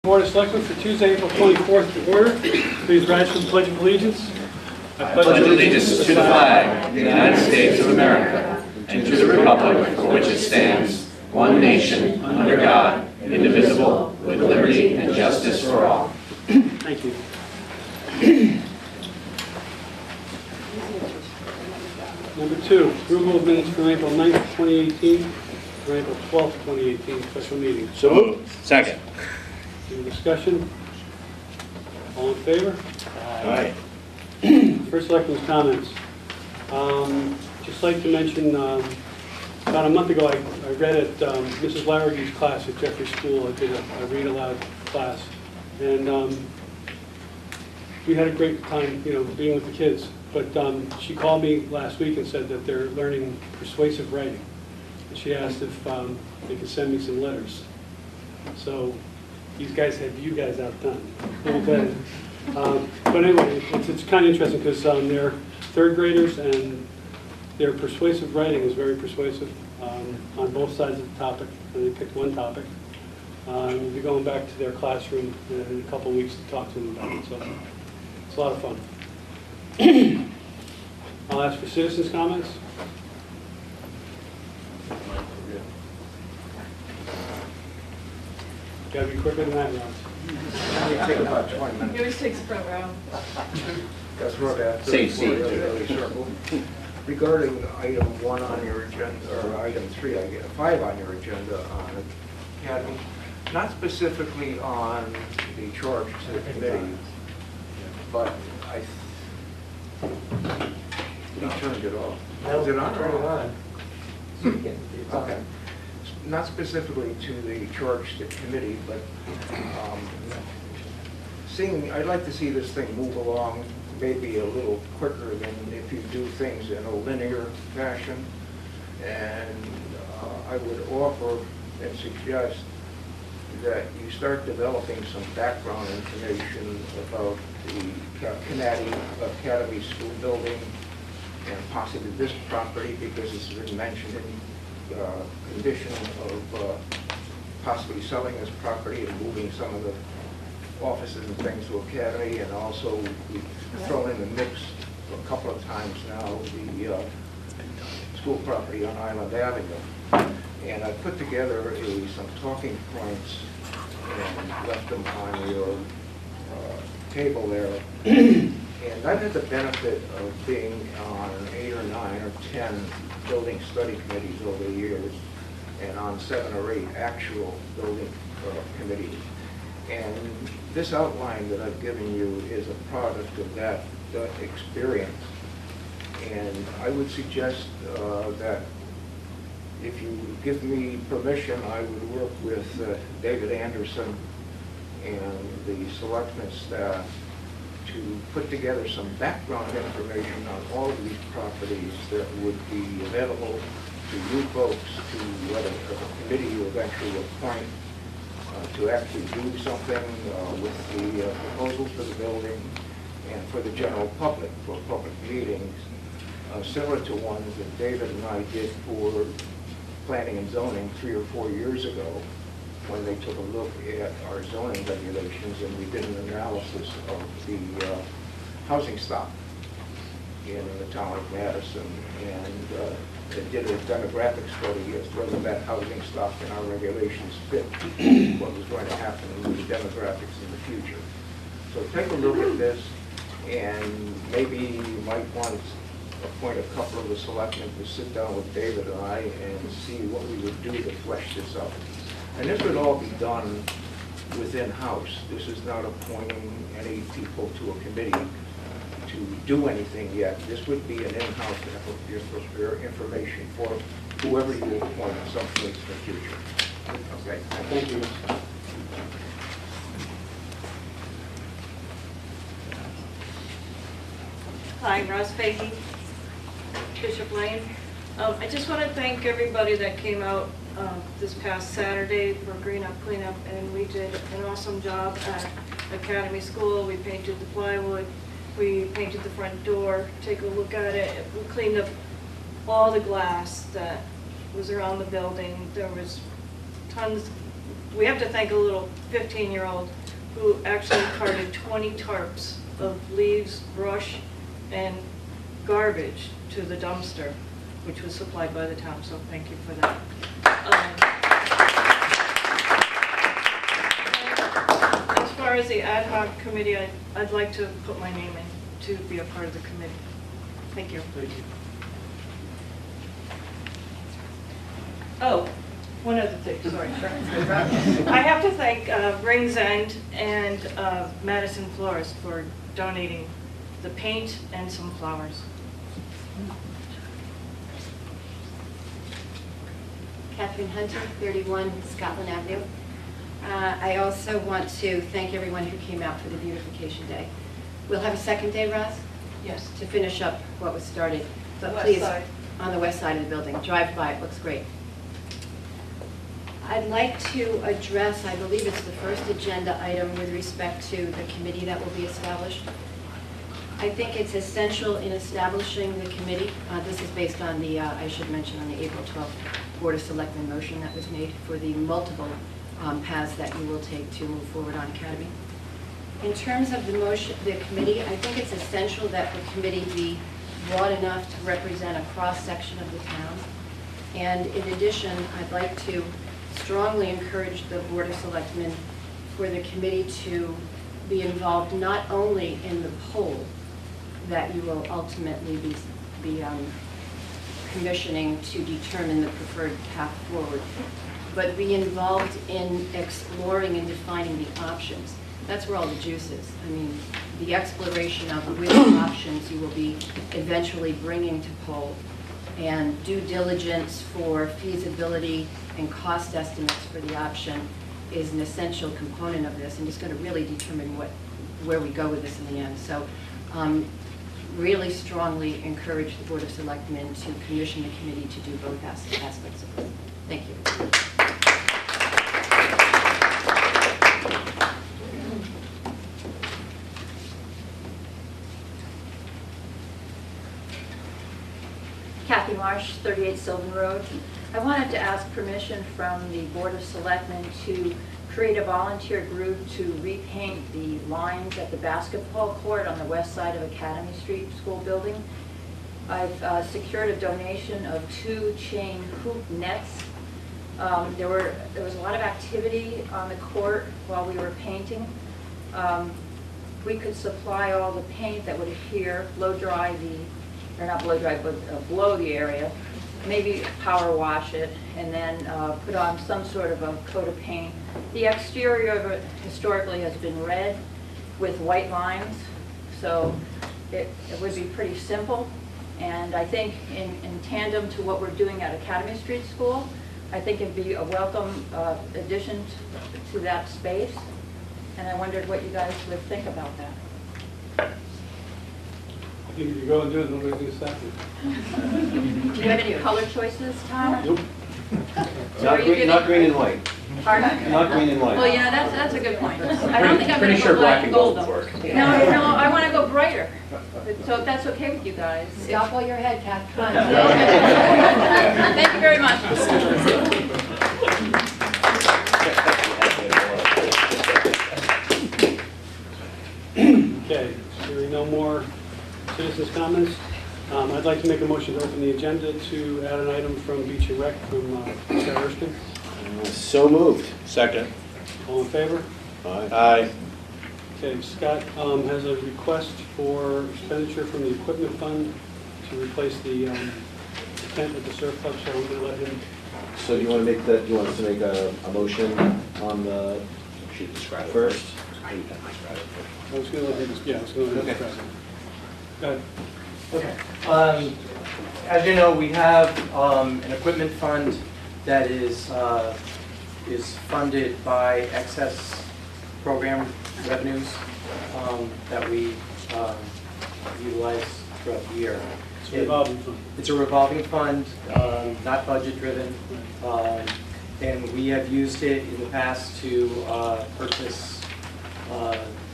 Board of Selectmen for Tuesday, April 24th to order. Please rise for the Pledge of Allegiance. I pledge allegiance to the flag of the United States of America and to the republic for which it stands, one nation, under God, indivisible, with liberty and justice for all. Thank you. Number 2, approval of minutes from April 9th, 2018, or April 12th, 2018, special meeting. So moved. Second. Any discussion? All in favor? Aye. First Selectmen's comments. Just like to mention, about a month ago, I read at Mrs. Larragee's class at Jeffrey School. I did a read aloud class, and we had a great time, being with the kids. But she called me last week and said that they're learning persuasive writing, and she asked if they could send me some letters. So these guys have you guys outdone. Okay. But anyway, it's kind of interesting because they're third graders and their persuasive writing is very persuasive on both sides of the topic, and they picked one topic. We'll be going back to their classroom in a couple of weeks to talk to them about it, so it's a lot of fun. I'll ask for citizens' comments. Got to be quicker than that, Ron. Take about 20 minutes. He always takes the front row. That's right after. Same seat. Really circle. Regarding item 1 on your agenda, or item 3, I get 5 on your agenda on Academy, not specifically on the charge to the committee, but he turned it off. Is it on or off? Okay. Not specifically to the charge to committee, but I'd like to see this thing move along maybe a little quicker than if you do things in a linear fashion. And I would offer and suggest that you start developing some background information about the Academy School building and possibly this property, because it's been mentioned in condition of possibly selling this property and moving some of the offices and things to Academy, and also we've thrown in the mix a couple of times now the school property on Island Avenue. And I put together some talking points and left them on your table there. And I've had the benefit of being on 8 or 9 or 10 building study committees over the years, and on 7 or 8 actual building committees. And this outline that I've given you is a product of that experience. And I would suggest that if you give me permission, I would work with David Anderson and the Selectmen staff to put together some background information on all of these properties that would be available to you folks, to whether a committee you eventually appoint to actually do something with the proposals for the building, and for the general public, for public meetings, similar to ones that David and I did for planning and zoning 3 or 4 years ago, when they took a look at our zoning regulations and we did an analysis of the housing stock in the town of Madison, and did a demographic study as to whether that housing stock in our regulations fit what was going to happen with the demographics in the future. So take a look at this, and maybe you might want to appoint a couple of the selectmen to sit down with David and I and see what we would do to flesh this out. And this would all be done within house. This is not appointing any people to a committee to do anything yet. This would be an in-house information for whoever you appoint at some point in the future. Okay, thank you. Hi, Ross Fahey, Bishop Lane. I just want to thank everybody that came out this past Saturday for Green Up Cleanup, and we did an awesome job at Academy School. We painted the plywood, we painted the front door. Take a look at it. We cleaned up all the glass that was around the building. There was tons we have to thank a little 15-year-old who actually carted 20 tarps of leaves, brush, and garbage to the dumpster, which was supplied by the town, so thank you for that. As far as the ad hoc committee, I'd like to put my name in to be a part of the committee. Thank you. Thank you. Oh, one other thing, sorry. I have to thank Rings End and Madison Florist for donating the paint and some flowers. Catherine Hunter, 31 Scotland Avenue. I also want to thank everyone who came out for the beautification day. We'll have a second day, Roz, Yes. to finish up what was started. But West please, side. on the west side of the building, drive by, it looks great. I'd like to address, I believe it's the first agenda item with respect to the committee that will be established. I think it's essential in establishing the committee. This is based on the, I should mention, on the April 12th Board of Selectmen motion that was made for the multiple paths that you will take to move forward on Academy. In terms of the motion, the committee, I think it's essential that the committee be broad enough to represent a cross-section of the town. And in addition, I'd like to strongly encourage the Board of Selectmen for the committee to be involved not only in the poll that you will ultimately be commissioning to determine the preferred path forward, but be involved in exploring and defining the options. That's where all the juice is. I mean, the exploration of which options you will be eventually bringing to poll, and due diligence for feasibility and cost estimates for the option is an essential component of this, and it's going to really determine where we go with this in the end. So really strongly encourage the Board of Selectmen to commission the committee to do both aspects of it. Thank you. Kathy Marsh, 38 Sylvan Road. I wanted to ask permission from the Board of Selectmen to create a volunteer group to repaint the lines at the basketball court on the west side of Academy Street School building. I've secured a donation of 2 chain hoop nets. There was a lot of activity on the court while we were painting. We could supply all the paint that would adhere, blow dry the, or not blow dry, but blow the area, maybe power wash it, and then put on some sort of a coat of paint. The exterior of it historically has been red with white lines, so it would be pretty simple. And I think in tandem to what we're doing at Academy Street School, I think it'd be a welcome addition to that space. And I wondered what you guys would think about that. I think if you go and do it, nobody's going to stop you. Do you have any color choices, Tom? Nope. Not green and white. Pardon? Not green and white. Well, yeah, that's a good point. I don't think I'm going to Pretty go sure black and gold though. would work. No, I want to go brighter. So if that's okay with you guys. Stop while you're ahead, Kath. Come on. Thank you very much. Okay, hearing no more citizens' comments, I'd like to make a motion to open the agenda to add an item from Beach and Rec from Sarah Erskine. So moved. Second. All in favor? Aye. Okay, Scott has a request for expenditure from the equipment fund to replace the tent at the surf club, so I'm going to let him. So do you want to make the, do you want us to make a motion on the Should describe it first? I was going to let him, yeah, I was going to let him Okay. describe it. Go ahead. Okay. As you know, we have an equipment fund that is funded by excess program revenues that we utilize throughout the year. It's a revolving fund. It's a revolving fund, not budget-driven, and we have used it in the past to purchase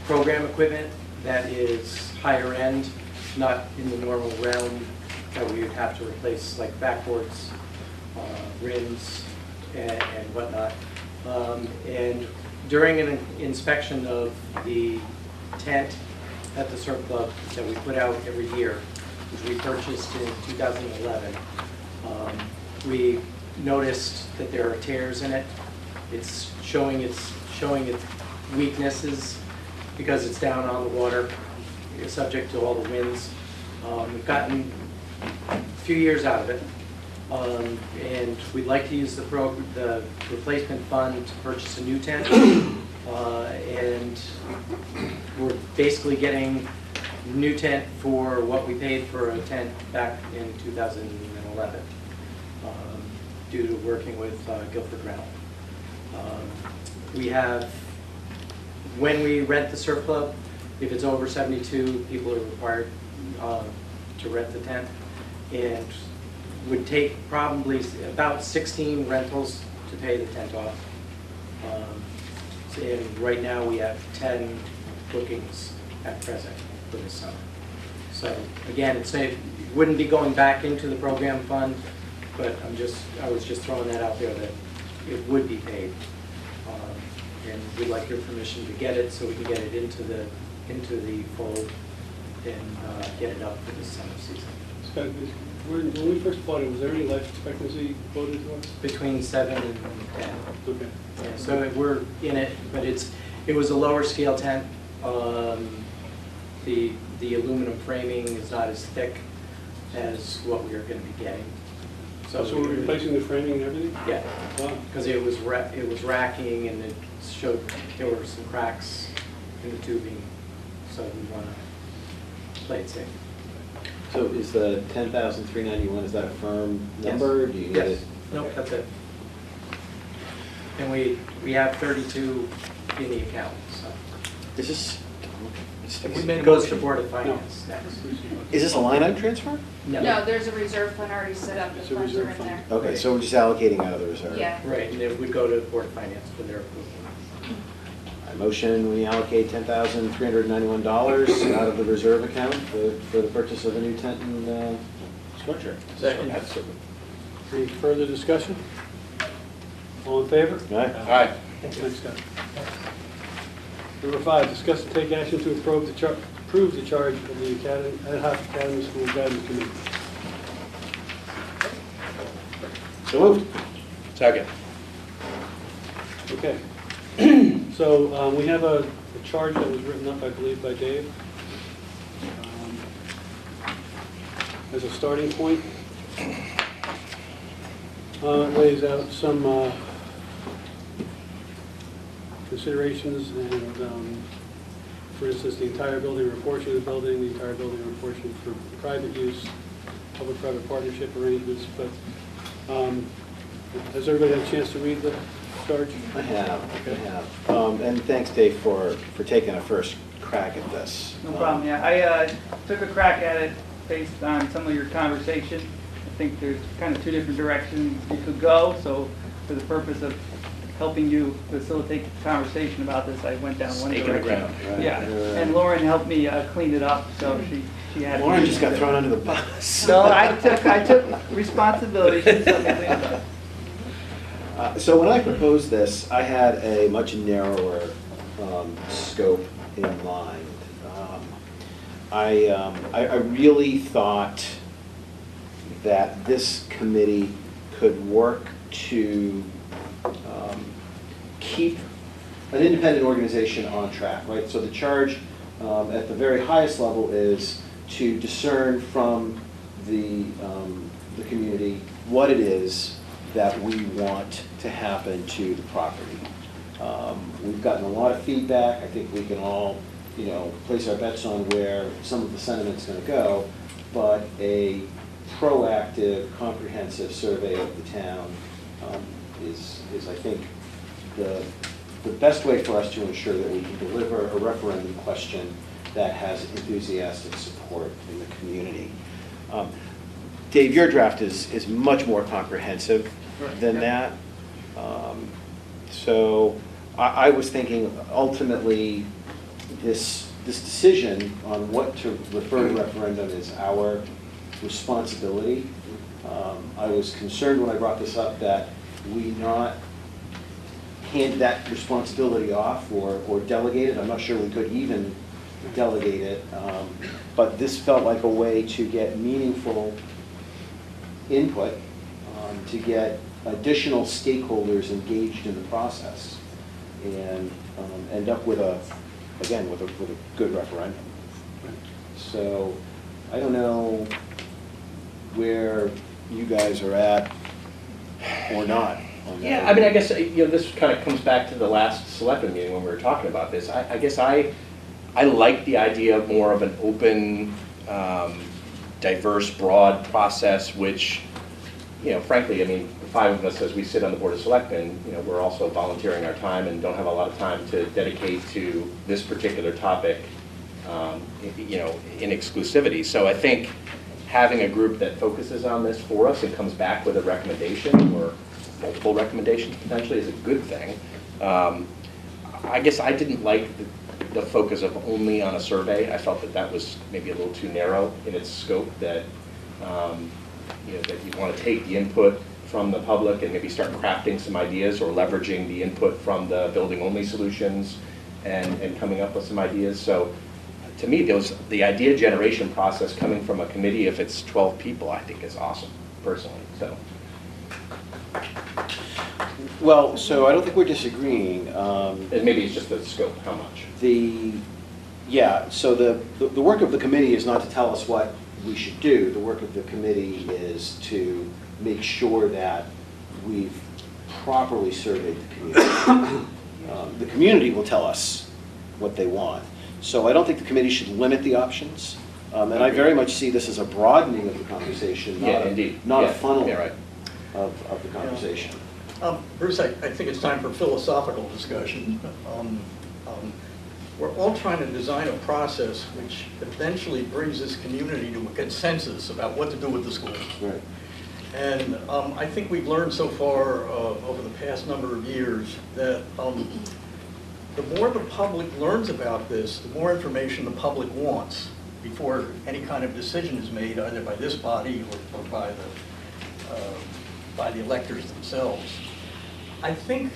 program equipment that is higher end, not in the normal realm that we would have to replace, like backboards, rims, and whatnot. And during an inspection of the tent at the surf club that we put out every year, which we purchased in 2011, we noticed that there are tears in it. It's showing its weaknesses because it's down on the water, it's subject to all the winds. We've gotten a few years out of it, and we'd like to use the replacement fund to purchase a new tent. And we're basically getting a new tent for what we paid for a tent back in 2011, due to working with Guilford Rental. We have, when we rent the surf club, if it's over 72, people are required to rent the tent, and would take probably about 16 rentals to pay the tent off. And right now we have 10 bookings at present for this summer. So again, it wouldn't be going back into the program fund, but I was just throwing that out there that it would be paid. And we'd like your permission to get it so we can get it into the fold and get it up for this summer season. Scott, when we first bought it, was there any life expectancy quoted to us? Between 7 and 10. Okay. Yeah, so we're in it, but it was a lower scale tent. The aluminum framing is not as thick as what we are going to be getting. So we're replacing the framing and everything? Yeah, Wow. because it was racking and it showed there were some cracks in the tubing, so we want to play it safe. So is the 10,391, is that a firm number? Or do you need Yes. it? Nope, that's it. And we have 32 in the account, so. Is this, It goes to Board of Finance next. is this a line item transfer? No, there's a reserve fund already set up, the It's a funds are reserve in there. Okay, so we're just allocating out of the reserve. Yeah. Right, and it would go to Board of Finance for their approval. I motion we allocate $10,391 out of the reserve account for the purchase of a new tent and structure. Second. Any further discussion? All in favor? Aye. Thanks, Scott. Number 5, discuss and take action to approve the charge of the ad hoc Academy School Guidance Committee. So moved. Second. Okay. So we have a charge that was written up, I believe, by Dave. As a starting point. It lays out some considerations and, for instance, the entire building or a portion of the building, the entire building or a portion for private use, public-private partnership arrangements, but has everybody had a chance to read the charge? I have. And thanks, Dave, for taking a first crack at this. No problem, yeah. I took a crack at it based on some of your conversation. I think there's kind of 2 different directions you could go, so for the purpose of helping you facilitate the conversation about this, I went down one Snake in the direction. ground. Yeah, and Lauren helped me clean it up, so she had. Lauren just got thrown under the bus. No, I took responsibility for something to clean it up. So when I proposed this, I had a much narrower scope in mind. I really thought that this committee could work to keep an independent organization on track, right? So the charge at the very highest level is to discern from the community what it is that we want to happen to the property. We've gotten a lot of feedback. I think we can all, place our bets on where some of the sentiment's going to go, but a proactive, comprehensive survey of the town is I think, the best way for us to ensure that we can deliver a referendum question that has enthusiastic support in the community. Dave, your draft is much more comprehensive than that. So I was thinking ultimately this decision on what to refer to referendum is our responsibility. I was concerned when I brought this up that we not hand that responsibility off or delegate it. I'm not sure we could even delegate it, but this felt like a way to get meaningful input, to get additional stakeholders engaged in the process, and end up with again, with a good referendum. So I don't know where you guys are at or not on that. Yeah, I mean, I guess, this kind of comes back to the last Selectmen meeting when we were talking about this. I guess I like the idea of more of an open, diverse, broad process, which, frankly, I mean, the five of us, as we sit on the Board of Selectmen, we're also volunteering our time and don't have a lot of time to dedicate to this particular topic, in exclusivity. So I think having a group that focuses on this for us and comes back with a recommendation or multiple recommendations potentially is a good thing. I guess I didn't like the focus of only on a survey. I felt that was maybe a little too narrow in its scope, that that you want to take the input from the public and maybe start crafting some ideas or leveraging the input from the building-only solutions and coming up with some ideas. So to me, the idea generation process coming from a committee, if it's 12 people, I think is awesome, personally. So. Well, so I don't think we're disagreeing. And maybe it's just the scope, how much? So the work of the committee is not to tell us what we should do. The work of the committee is to make sure that we've properly surveyed the community. The community will tell us what they want. So I don't think the committee should limit the options. And I very much see this as a broadening of the conversation, not a funnel of the conversation. Bruce, I think it's time for philosophical discussion. We're all trying to design a process which eventually brings this community to a consensus about what to do with the school. Right. And I think we've learned so far over the past number of years that the more the public learns about this, the more information the public wants before any kind of decision is made, either by this body or by the electors themselves. I think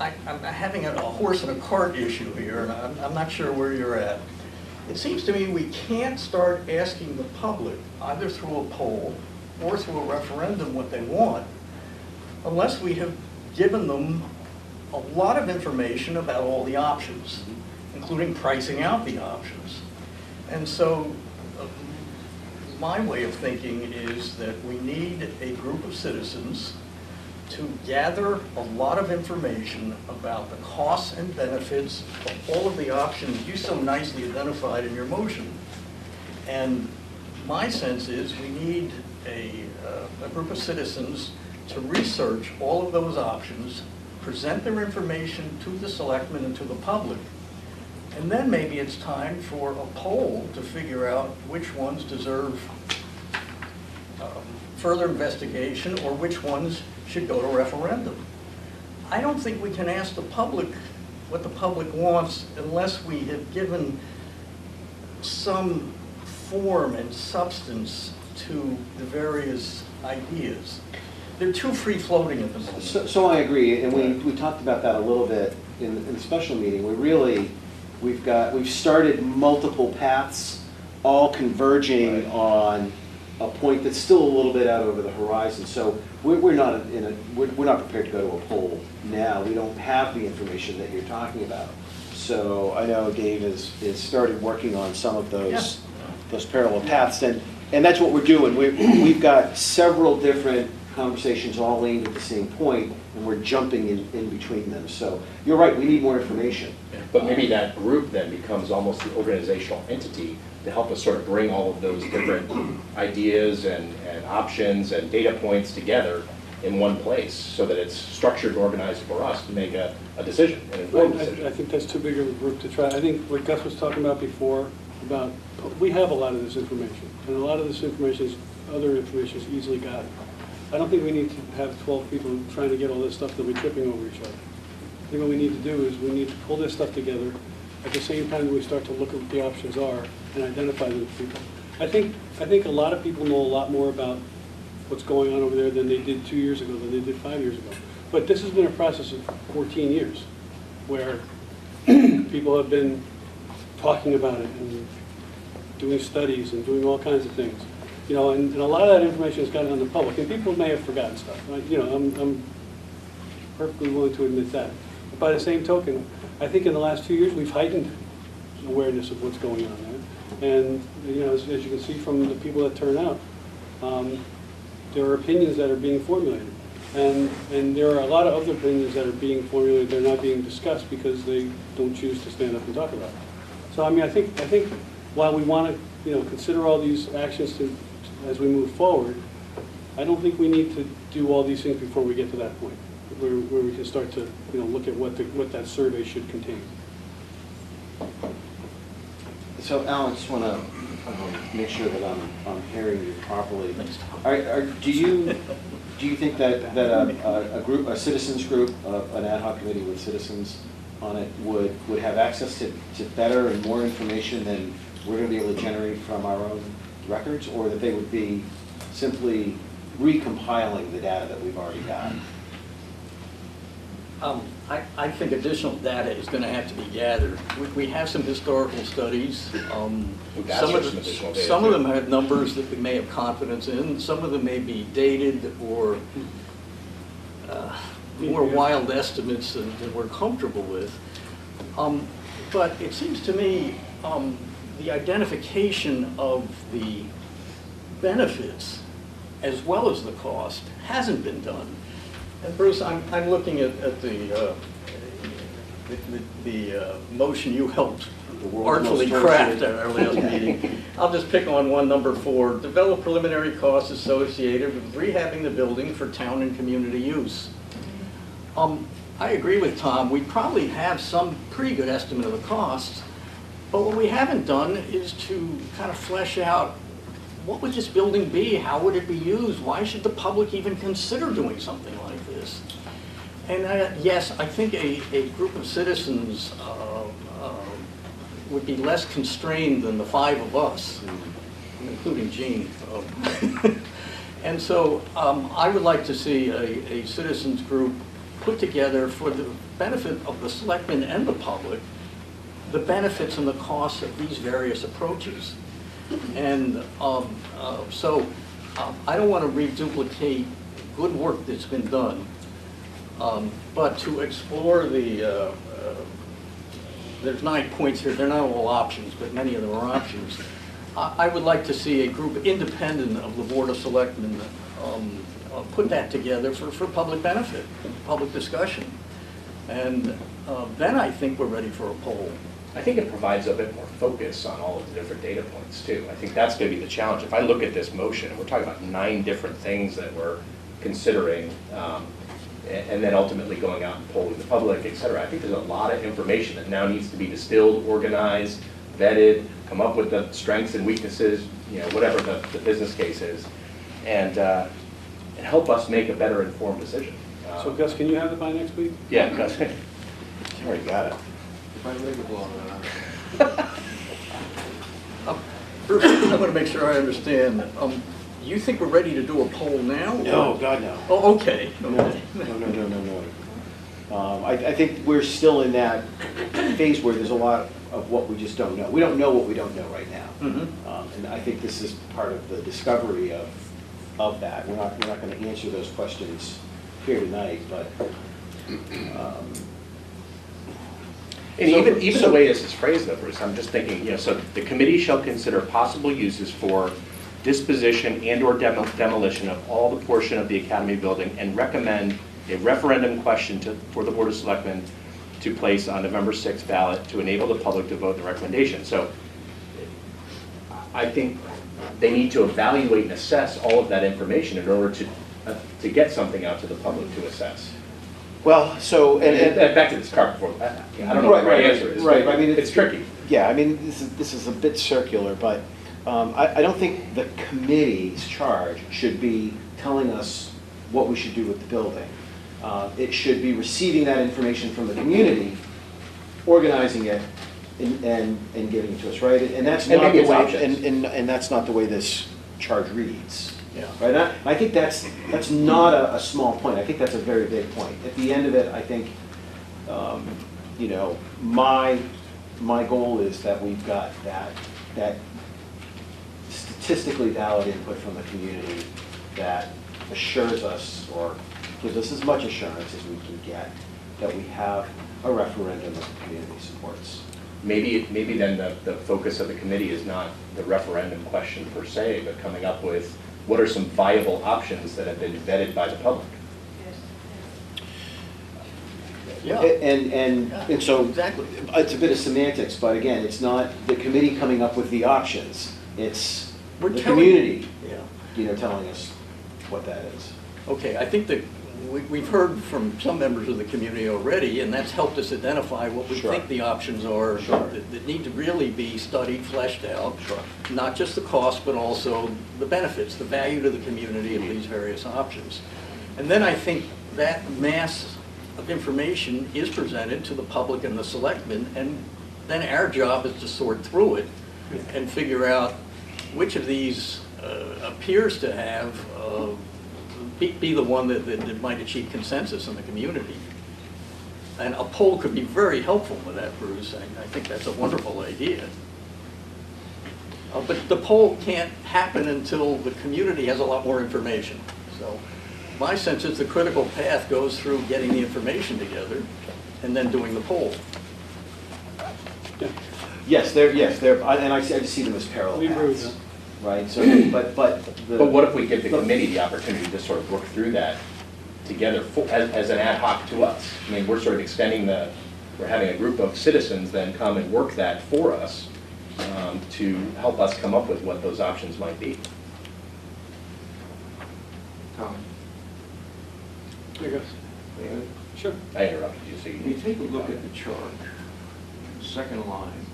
I'm having a horse and a cart issue here, and I'm not sure where you're at. It seems to me we can't start asking the public, either through a poll or through a referendum, what they want, unless we have given them a lot of information about all the options, including pricing out the options. And so my way of thinking is that we need a group of citizens to gather a lot of information about the costs and benefits of all of the options you so nicely identified in your motion. And my sense is we need a group of citizens to research all of those options, present their information to the selectmen and to the public, and then maybe it's time for a poll to figure out which ones deserve further investigation or which ones should go to referendum. I don't think we can ask the public what the public wants unless we have given some form and substance to the various ideas. They're too free-floating at the moment. So I agree, and we talked about that a little bit in the special meeting. We've started multiple paths, all converging on a point that's still a little bit out over the horizon. So we're not prepared to go to a poll now. We don't have the information that you're talking about. So I know Dave has started working on some of those parallel paths, and that's what we're doing. We've got several different conversations all aimed at the same point, and we're jumping in between them. So you're right, we need more information. But maybe that group then becomes almost the organizational entity to help us sort of bring all of those different ideas and options and data points together in one place so that it's structured and organized for us to make a decision, an informed decision. I think that's too big of a group to try. I think what Gus was talking about before, about we have a lot of this information, and a lot of this information other information is easily got. I don't think we need to have 12 people trying to get all this stuff that we're tripping over each other. I think what we need to do is we need to pull this stuff together at the same time that we start to look at what the options are and identify them to people. I think a lot of people know a lot more about what's going on over there than they did 2 years ago, than they did 5 years ago. But this has been a process of 14 years where people have been talking about it and doing studies and doing all kinds of things. You know, and a lot of that information has gotten on the public, and people may have forgotten stuff. You know, I'm perfectly willing to admit that. But by the same token, I think in the last 2 years, we've heightened awareness of what's going on there. And, you know, as you can see from the people that turn out, there are opinions that are being formulated. And there are a lot of other opinions that are being formulated, they're not being discussed because they don't choose to stand up and talk about it. So, I mean, I think while we want to, you know, consider all these actions as we move forward, I don't think we need to do all these things before we get to that point, where we can start to, you know, look at what that survey should contain. So, Alan, I just want to make sure that I'm hearing you properly. Do you think that a citizens group, an ad hoc committee with citizens on it would have access to better and more information than we're going to be able to generate from our own records, or that they would be simply recompiling the data that we've already got? I think additional data is going to have to be gathered. We have some historical studies. Some of them have numbers that we may have confidence in. Some of them may be dated or more wild estimates than we're comfortable with. But it seems to me the identification of the benefits as well as the cost hasn't been done. And Bruce, I'm looking at the motion you helped artfully craft at our last meeting. I'll just pick on one, number 4, develop preliminary costs associated with rehabbing the building for town and community use. I agree with Tom. We probably have some pretty good estimate of the costs, but what we haven't done is to kind of flesh out what would this building be? How would it be used? Why should the public even consider doing something like this? And yes, I think a group of citizens would be less constrained than the 5 of us, including Gene. And so I would like to see a citizens group put together for the benefit of the selectmen and the public, the benefits and the costs of these various approaches. And so I don't want to reduplicate good work that's been done, but to explore there's 9 points here. They're not all options, but many of them are options. I would like to see a group independent of the Board of Selectmen put that together for public benefit, public discussion. And then I think we're ready for a poll. I think it provides a bit more focus on all of the different data points too. I think that's going to be the challenge. If I look at this motion, we're talking about 9 different things that we're considering, and then ultimately going out and polling the public, et cetera. I think there's a lot of information that now needs to be distilled, organized, vetted, come up with the strengths and weaknesses, you know, whatever the business case is, and help us make a better informed decision. So Gus, can you have it by next week? Yeah, Gus. Already got it. Bruce, I want to make sure I understand. You think we're ready to do a poll now? No, God, no. Oh, okay. No. I think we're still in that phase where there's a lot of what we just don't know. We don't know what we don't know right now. Mm-hmm. And I think this is part of the discovery of that. We're not going to answer those questions here tonight, but And even the way this is phrased, though, Bruce, I'm just thinking, you know, so the committee shall consider possible uses for disposition and/or demolition of all the portion of the Academy building and recommend a referendum question for the Board of Selectmen to place on November 6th ballot to enable the public to vote the recommendation. So I think they need to evaluate and assess all of that information in order to get something out to the public to assess. well, so And back to this cart before, I don't know what the right answer is. Right, I mean, it's tricky. Yeah, I mean, this is a bit circular, but I don't think the committee's charge should be telling us what we should do with the building. It should be receiving that information from the community, organizing it, and giving it to us, right? And that's not the way. And that's not the way this charge reads. Yeah. Right, and I think that's not a small point, I think that's a very big point. At the end of it, I think, you know, my goal is that we've got that statistically valid input from the community that assures us, or gives us as much assurance as we can get, that we have a referendum that the community supports. Maybe then the focus of the committee is not the referendum question per se, but coming up with what are some viable options that have been vetted by the public. Yeah. And so, Exactly. it's a bit of semantics, but again, it's not the committee coming up with the options, it's We're the telling- community, Yeah. you know, telling us what that is. Okay, I think that we've heard from some members of the community already, and that's helped us identify what we Sure. think the options are Sure. that need to really be studied, fleshed out. Sure. Not just the cost, but also the benefits, the value to the community of these various options. And then I think that mass of information is presented to the public and the selectmen, and then our job is to sort through it and figure out which of these appears to have be the one that might achieve consensus in the community. And a poll could be very helpful with that, Bruce. I think that's a wonderful idea. But the poll can't happen until the community has a lot more information. So my sense is the critical path goes through getting the information together and then doing the poll. Yes, and I just see them as parallel We agree with paths, that. right? So, but But what if we give the committee the opportunity to sort of work through that together as an ad hoc to us? I mean, we're sort of extending we're having a group of citizens then come and work that for us to help us come up with what those options might be. Tom, There goes. may I? Sure. I interrupted you, so When you take a look at the chart, second line,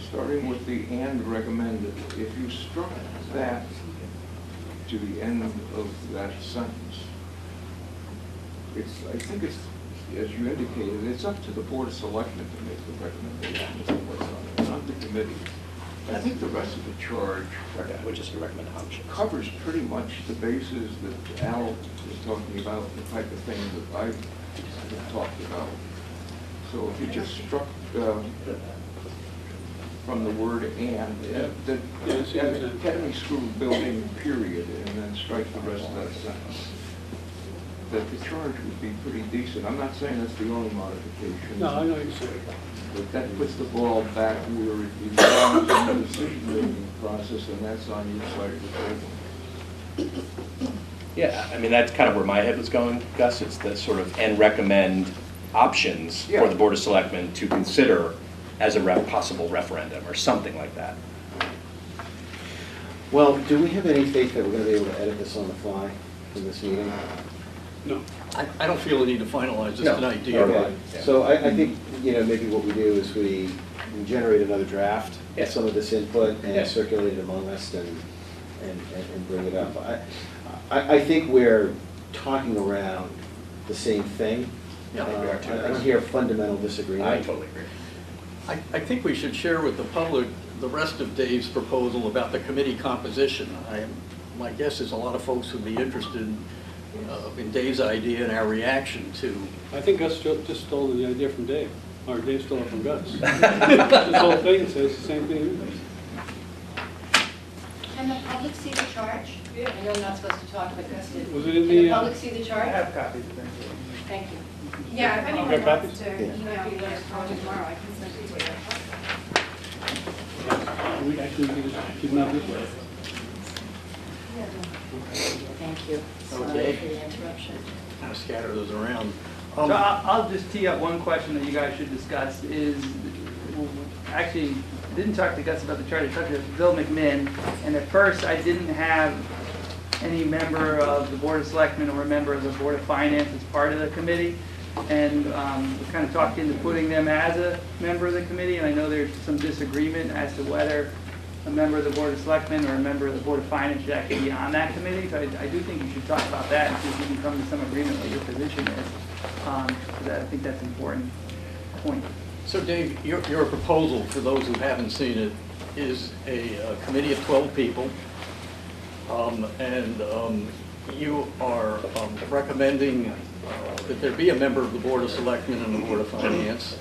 starting with the "and recommended," if you struck that to the end of that sentence, I think it's, as you indicated, it's up to the Board of Selectmen to make the recommendation as to what's on it, not the committee. I think the rest of the charge which is a recommended option. covers pretty much the bases that Al was talking about, the type of thing that I've talked about. So if you just struck from the word "and," that Academy School building period, and then strike the rest of that sentence, that the charge would be pretty decent. I'm not saying that's the only modification. No, I know what you're saying. But that puts the ball back where it belongs in the decision-making process, and that's on your side of the table. Yeah, I mean, that's kind of where my head was going, Gus. It's the sort of and recommend options Yeah. for the Board of Selectmen to consider as a possible referendum or something like that. well, do we have any faith that we're going to be able to edit this on the fly in this meeting? No. I don't feel the need to finalize this No. tonight, do you? Okay, Yeah. so I think, you know, maybe what we do is we generate another draft Yeah. with some of this input and Yeah. circulate it among us and bring it up. I think we're talking around the same thing. Yeah, we are too. I don't hear fundamental disagreement. I totally agree. I think we should share with the public the rest of Dave's proposal about the committee composition. My guess is a lot of folks would be interested in Dave's idea and our reaction to. I think Gus just stole the idea from Dave, or Dave stole it from Gus. This whole thing says the same thing. Can the public see the charge? I know I'm not supposed to talk, but Gus did. Was it in Can the the, public see the I charge? have copies of them. Thank you. Yeah, if You anyone got wants copies? to email me their project tomorrow, I can send it to you. we actually can just keep them out this way? Thank you. Sorry Okay. for the interruption. Kind of scatter those around. So I'll just tee up one question that you guys should discuss is, actually, didn't talk to Gus about the charter, I talked to Bill McMinn, and at first I didn't have any member of the Board of Selectmen or a member of the Board of Finance as part of the committee, and we kind of talked into putting them as a member of the committee, and I know there's some disagreement as to whether a member of the Board of Selectmen or a member of the Board of Finance should actually be on that committee, so I do think you should talk about that and see if you can come to some agreement what your position is, because I think that's an important point. So Dave, your proposal, for those who haven't seen it, is a committee of 12 people and you are recommending that there be a member of the Board of Selectmen and the Board of Finance,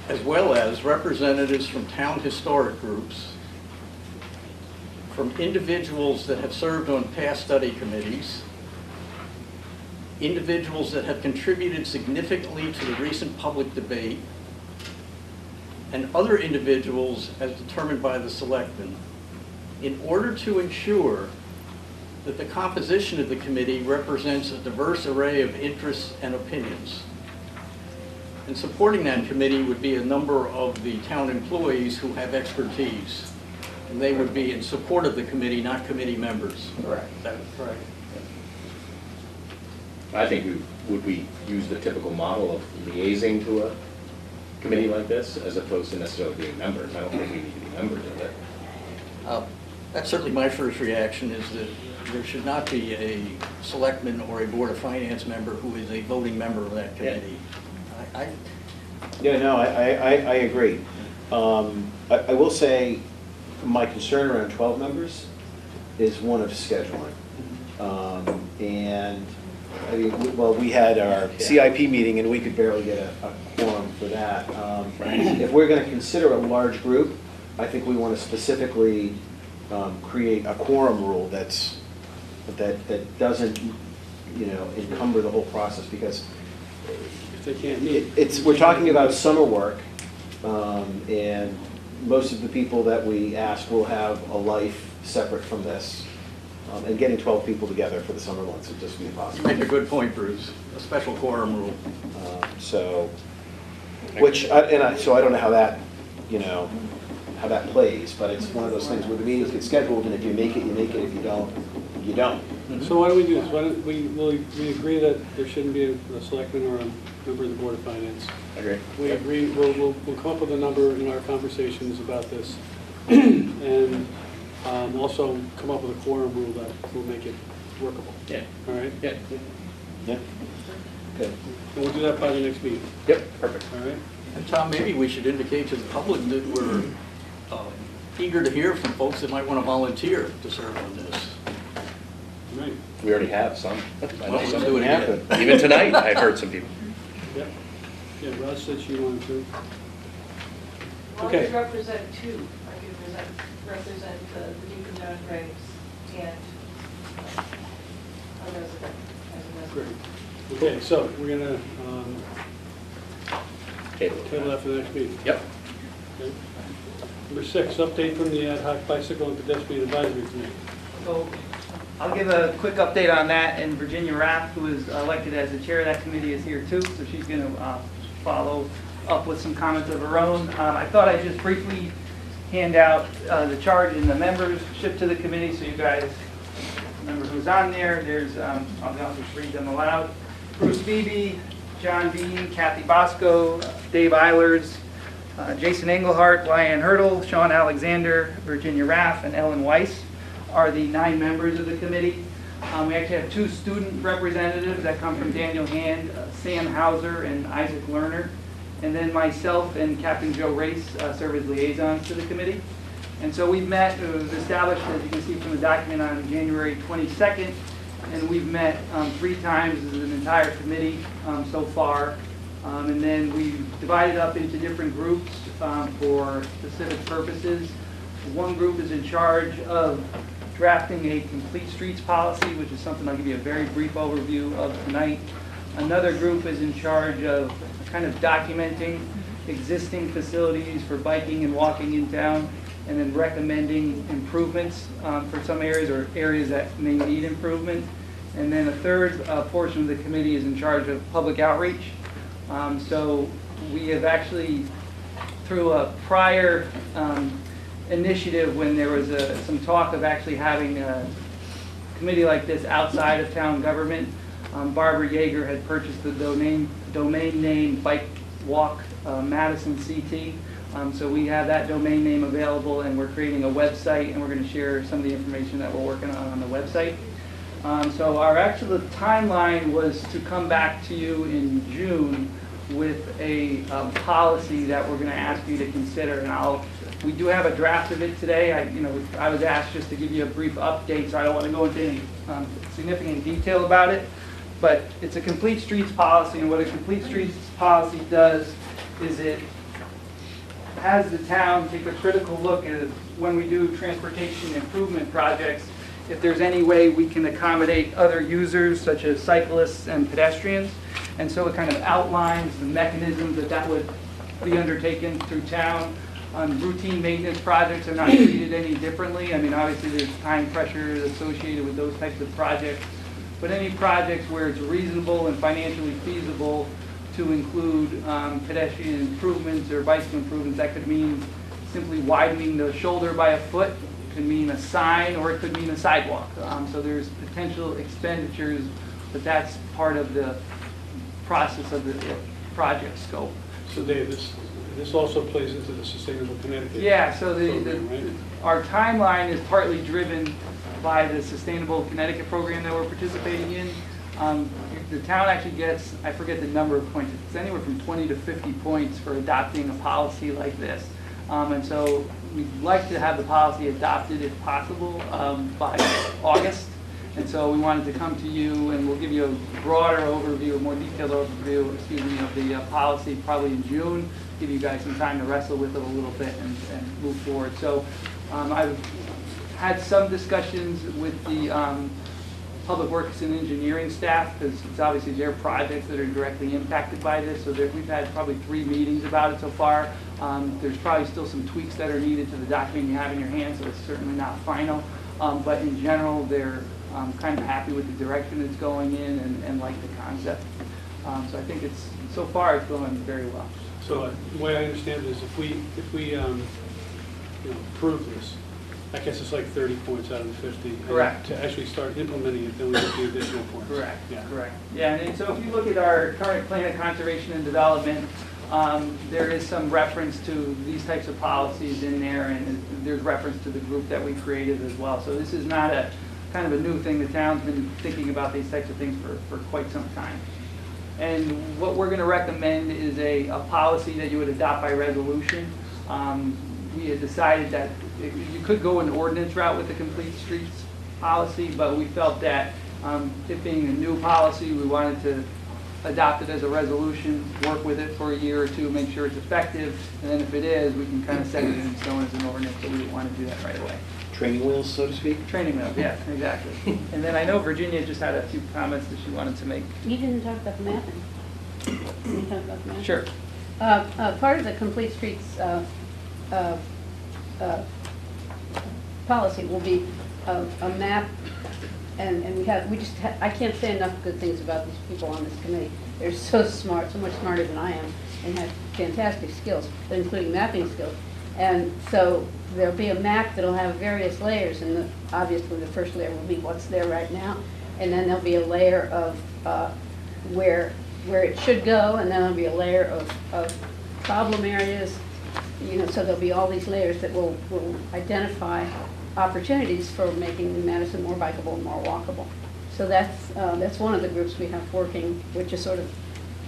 as well as representatives from town historic groups, from individuals that have served on past study committees, individuals that have contributed significantly to the recent public debate, and other individuals as determined by the selectmen, in order to ensure that the composition of the committee represents a diverse array of interests and opinions. And supporting that committee would be a number of the town employees who have expertise. And they would be in support of the committee, not committee members. Correct. That's correct. I think would we use the typical model of liaising to a committee like this as opposed to necessarily being members? I don't think we need to be members of it. That's certainly my first reaction, is that there should not be a selectman or a Board of Finance member who is a voting member of that committee. Yeah, no, I agree. I will say my concern around 12 members is one of scheduling. And, I mean, well, we had our CIP meeting and we could barely get a quorum for that. If we're going to consider a large group, I think we want to specifically create a quorum rule that doesn't, encumber the whole process, because If they can't meet. we're talking about summer work, and most of the people that we ask will have a life separate from this. And getting 12 people together for the summer months would just be You impossible. make a good point, Bruce. A special quorum rule. So I don't know how that, how that plays, but it's one of those things where the meetings get scheduled, and if you make it, you make it. If you don't, you don't. So why don't we do this? Why don't we agree that there shouldn't be a selectman or a member of the Board of Finance? I agree. We agree, we'll come up with a number in our conversations about this. And also come up with a quorum rule that will make it workable. Yeah. All right? Yeah. Yeah. Good. And we'll do that by the next meeting. Yep, perfect. All right? And Tom, maybe we should indicate to the public that we're eager to hear from folks that might want to volunteer to serve on this. Right. We already have some. Well, let's do it again. Even tonight, I heard some people. Yep. Yeah, Ross said she wanted to. Well, Okay. I could represent two. I could represent the Deacon John Graves and a resident, as a Great. resident. Okay, so we're gonna Table. table that for the next meeting. Yep. Okay. Number 6, update from the Ad hoc Bicycle and Pedestrian Advisory Committee. So I'll give a quick update on that, and Virginia Raff, who is elected as the chair of that committee, is here too, so she's going to follow up with some comments of her own. I thought I'd just briefly hand out the charge and the membership to the committee, so you guys remember who's on there. There's, I'll just read them aloud. Bruce Beebe, John Bean, Kathy Bosco, Dave Eilers, Jason Engelhardt, Ryan Hurdle, Sean Alexander, Virginia Raff, and Ellen Weiss are the 9 members of the committee. We actually have 2 student representatives that come from Daniel Hand, Sam Hauser and Isaac Lerner. And then myself and Captain Joe Race serve as liaisons to the committee. And so we've met, it was established, as you can see from the document, on January 22nd. And we've met 3 times as an entire committee so far. And then we've divided up into different groups for specific purposes. One group is in charge of drafting a complete streets policy, which is something I'll give you a very brief overview of tonight. Another group is in charge of kind of documenting existing facilities for biking and walking in town, and then recommending improvements for some areas or areas that may need improvement. And then a third portion of the committee is in charge of public outreach. So we have actually, through a prior initiative when there was some talk of actually having a committee like this outside of town government, Barbara Yeager had purchased the domain name Bike Walk Madison CT. So we have that domain name available, and we're creating a website, and we're going to share some of the information that we're working on the website. So our actual timeline was to come back to you in June with a policy that we're going to ask you to consider, and we do have a draft of it today. I was asked just to give you a brief update, so I don't want to go into any significant detail about it, but it's a complete streets policy, and what a complete streets policy does is it has the town take a critical look at when we do transportation improvement projects, if there's any way we can accommodate other users such as cyclists and pedestrians. And so it kind of outlines the mechanisms that would be undertaken through town. Routine maintenance projects are not treated any differently. I mean, obviously there's time pressure associated with those types of projects, but any projects where it's reasonable and financially feasible to include pedestrian improvements or bicycle improvements, that could mean simply widening the shoulder by a foot, it could mean a sign, or it could mean a sidewalk. So there's potential expenditures, but that's part of the process of the project scope. So Dave, this also plays into the Sustainable Connecticut. Yeah, so program, right? our timeline is partly driven by the Sustainable Connecticut program that we're participating in. The town actually gets, I forget the number of points, it's anywhere from 20 to 50 points for adopting a policy like this. And so we'd like to have the policy adopted if possible by August. And so we wanted to come to you, and we'll give you a broader overview, a more detailed overview, of the policy probably in June, give you guys some time to wrestle with it a little bit and move forward. So I've had some discussions with the Public Works and Engineering staff, because it's obviously their projects that are directly impacted by this. So we've had probably 3 meetings about it so far. There's probably still some tweaks that are needed to the document you have in your hand, so it's certainly not final. But in general, they're kind of happy with the direction it's going in and like the concept. So I think so far it's going very well. So the way I understand it is if we approve this, I guess it's like 30 points out of the 50. And Correct. to actually start implementing it, then we get the additional points. Correct, Yeah. correct. Yeah, and so if you look at our current plan of conservation and development, there is some reference to these types of policies in there, and there's reference to the group that we created as well. So this is not a kind of a new thing. The town's been thinking about these types of things for quite some time. And what we're going to recommend is a policy that you would adopt by resolution. We had decided that you could go an ordinance route with the complete streets policy, but we felt that it being a new policy, we wanted to adopt it as a resolution, work with it for a year or two, make sure it's effective, and then if it is, we can kind of set it in stone as an ordinance, but we didn't want to do that right away. Training wheels, so to speak? Training wheels, yeah, exactly. And then I know Virginia just had a few comments that she wanted to make. You didn't talk about the mapping. Can you talk about the mapping? Sure. Part of the Complete Streets policy will be a map, and I can't say enough good things about these people on this committee. They're so smart, so much smarter than I am, and have fantastic skills, including mapping skills. And so there'll be a map that'll have various layers, and obviously the first layer will be what's there right now, and then there'll be a layer of where it should go, and then there'll be a layer of problem areas. So there'll be all these layers that will identify opportunities for making Madison more bikeable and more walkable. So that's one of the groups we have working, which is sort of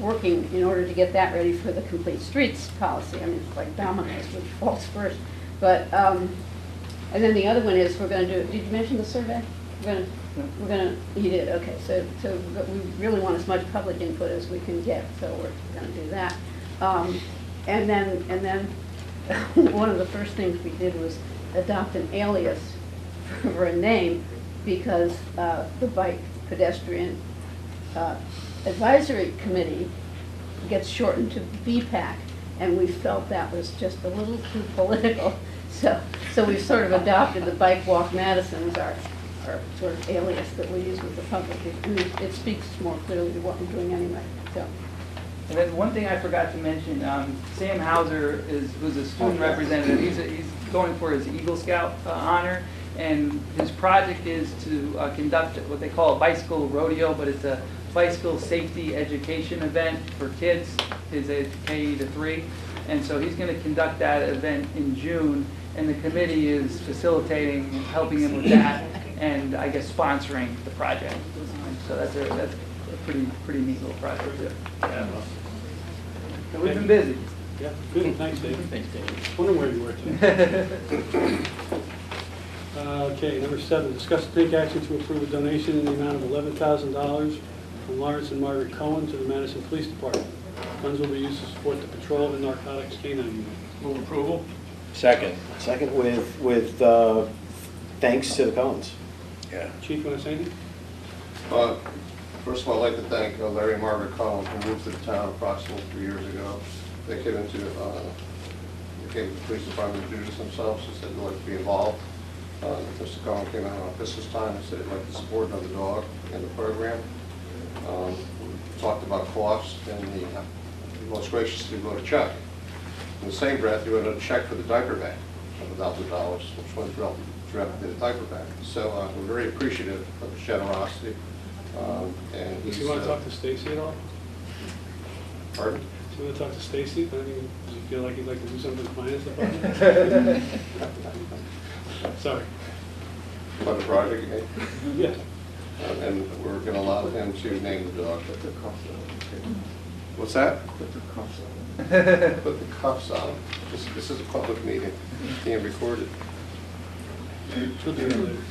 working in order to get that ready for the Complete Streets policy. I mean, it's like dominoes, which falls first. But and then the other one is we're going to do. Did you mention the survey? We're going to. You did. Okay. So we really want as much public input as we can get. So we're going to do that. And then one of the first things we did was adopt an alias for a name, because the Bike Pedestrian Advisory Committee gets shortened to BPAC, and we felt that was just a little too political. So we've sort of adopted the Bike Walk Madison as our sort of alias that we use with the public. It speaks more clearly to what we're doing anyway. So. And then one thing I forgot to mention, Sam Hauser was a student representative. He's going for his Eagle Scout honor, and his project is to conduct what they call a bicycle rodeo, but it's a bicycle safety education event for kids, his age K-3. And so he's going to conduct that event in June, and the committee is facilitating, helping him with that, and I guess sponsoring the project. So that's a pretty neat little project too. We've been busy. Yeah, good, thanks, Dave. Thanks, Dave. Wondering where you were today. Okay, number 7, discuss and take action to approve a donation in the amount of $11,000 from Lawrence and Margaret Cohen to the Madison Police Department. Funds will be used to support the patrol and narcotics canine unit. Move approval? Second. Second with thanks to the Cohens. Yeah. Chief, you want to say anything? First of all, I'd like to thank Larry and Margaret Cohen, who moved to the town approximately 3 years ago. They came to the police department to do this themselves, and said they'd like to be involved. Mr. Cohen came out on Christmas time and said he'd like to support another dog in the program. We talked about costs, and he most graciously wrote a check. In the same breath, he wrote a check for the diaper bank of $1,000, which went directly to the diaper bank. So we're very appreciative of his generosity. And Do he's, you want to talk to Stacy at all? Pardon? Do you want to talk to Stacy? I mean, do you feel like you'd like to do something with finance department? Sorry. On the project again? Yes. And we're going to allow him to name the dog. What's that? Put the cuffs on him. This is a public meeting. Being recorded. She'll do that later.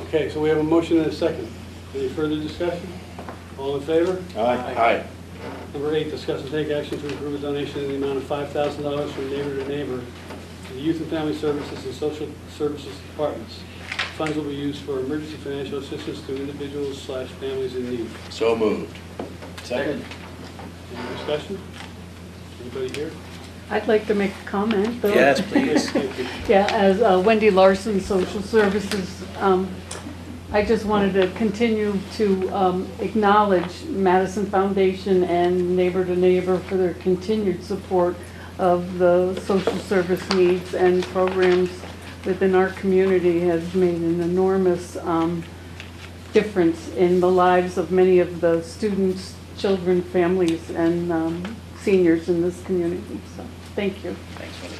Okay, so we have a motion and a second. Any further discussion? All in favor? Aye. Number 8, discuss and take action to approve a donation in the amount of $5,000 from Neighbor to Neighbor to the Youth and Family Services and Social Services Departments. Funds will be used for emergency financial assistance to individuals/families in need. So moved. Second. Any discussion? Anybody here? I'd like to make a comment, though. Yes, please. Thank you. Yeah, as Wendy Larson, Social Services, I just wanted to continue to acknowledge Madison Foundation and Neighbor to Neighbor for their continued support of the social service needs and programs within our community. Has made an enormous difference in the lives of many of the students, children, families, and seniors in this community. So, thank you. Thanks, Wendy.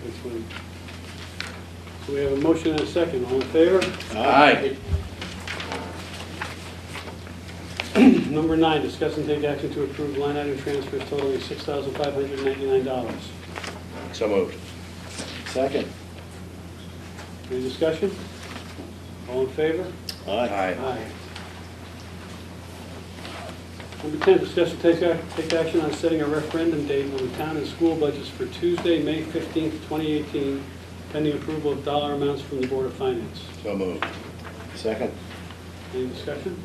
Thanks, Wendy. So we have a motion and a second. All in favor? Aye. Number 9, discuss and take action to approve line item transfers totaling $6,599. So moved. Second. Any discussion? All in favor? Aye. Aye. Number 10, discuss and take action on setting a referendum date on the town and school budgets for Tuesday, May 15th, 2018, pending approval of dollar amounts from the Board of Finance. So moved. Second. Any discussion?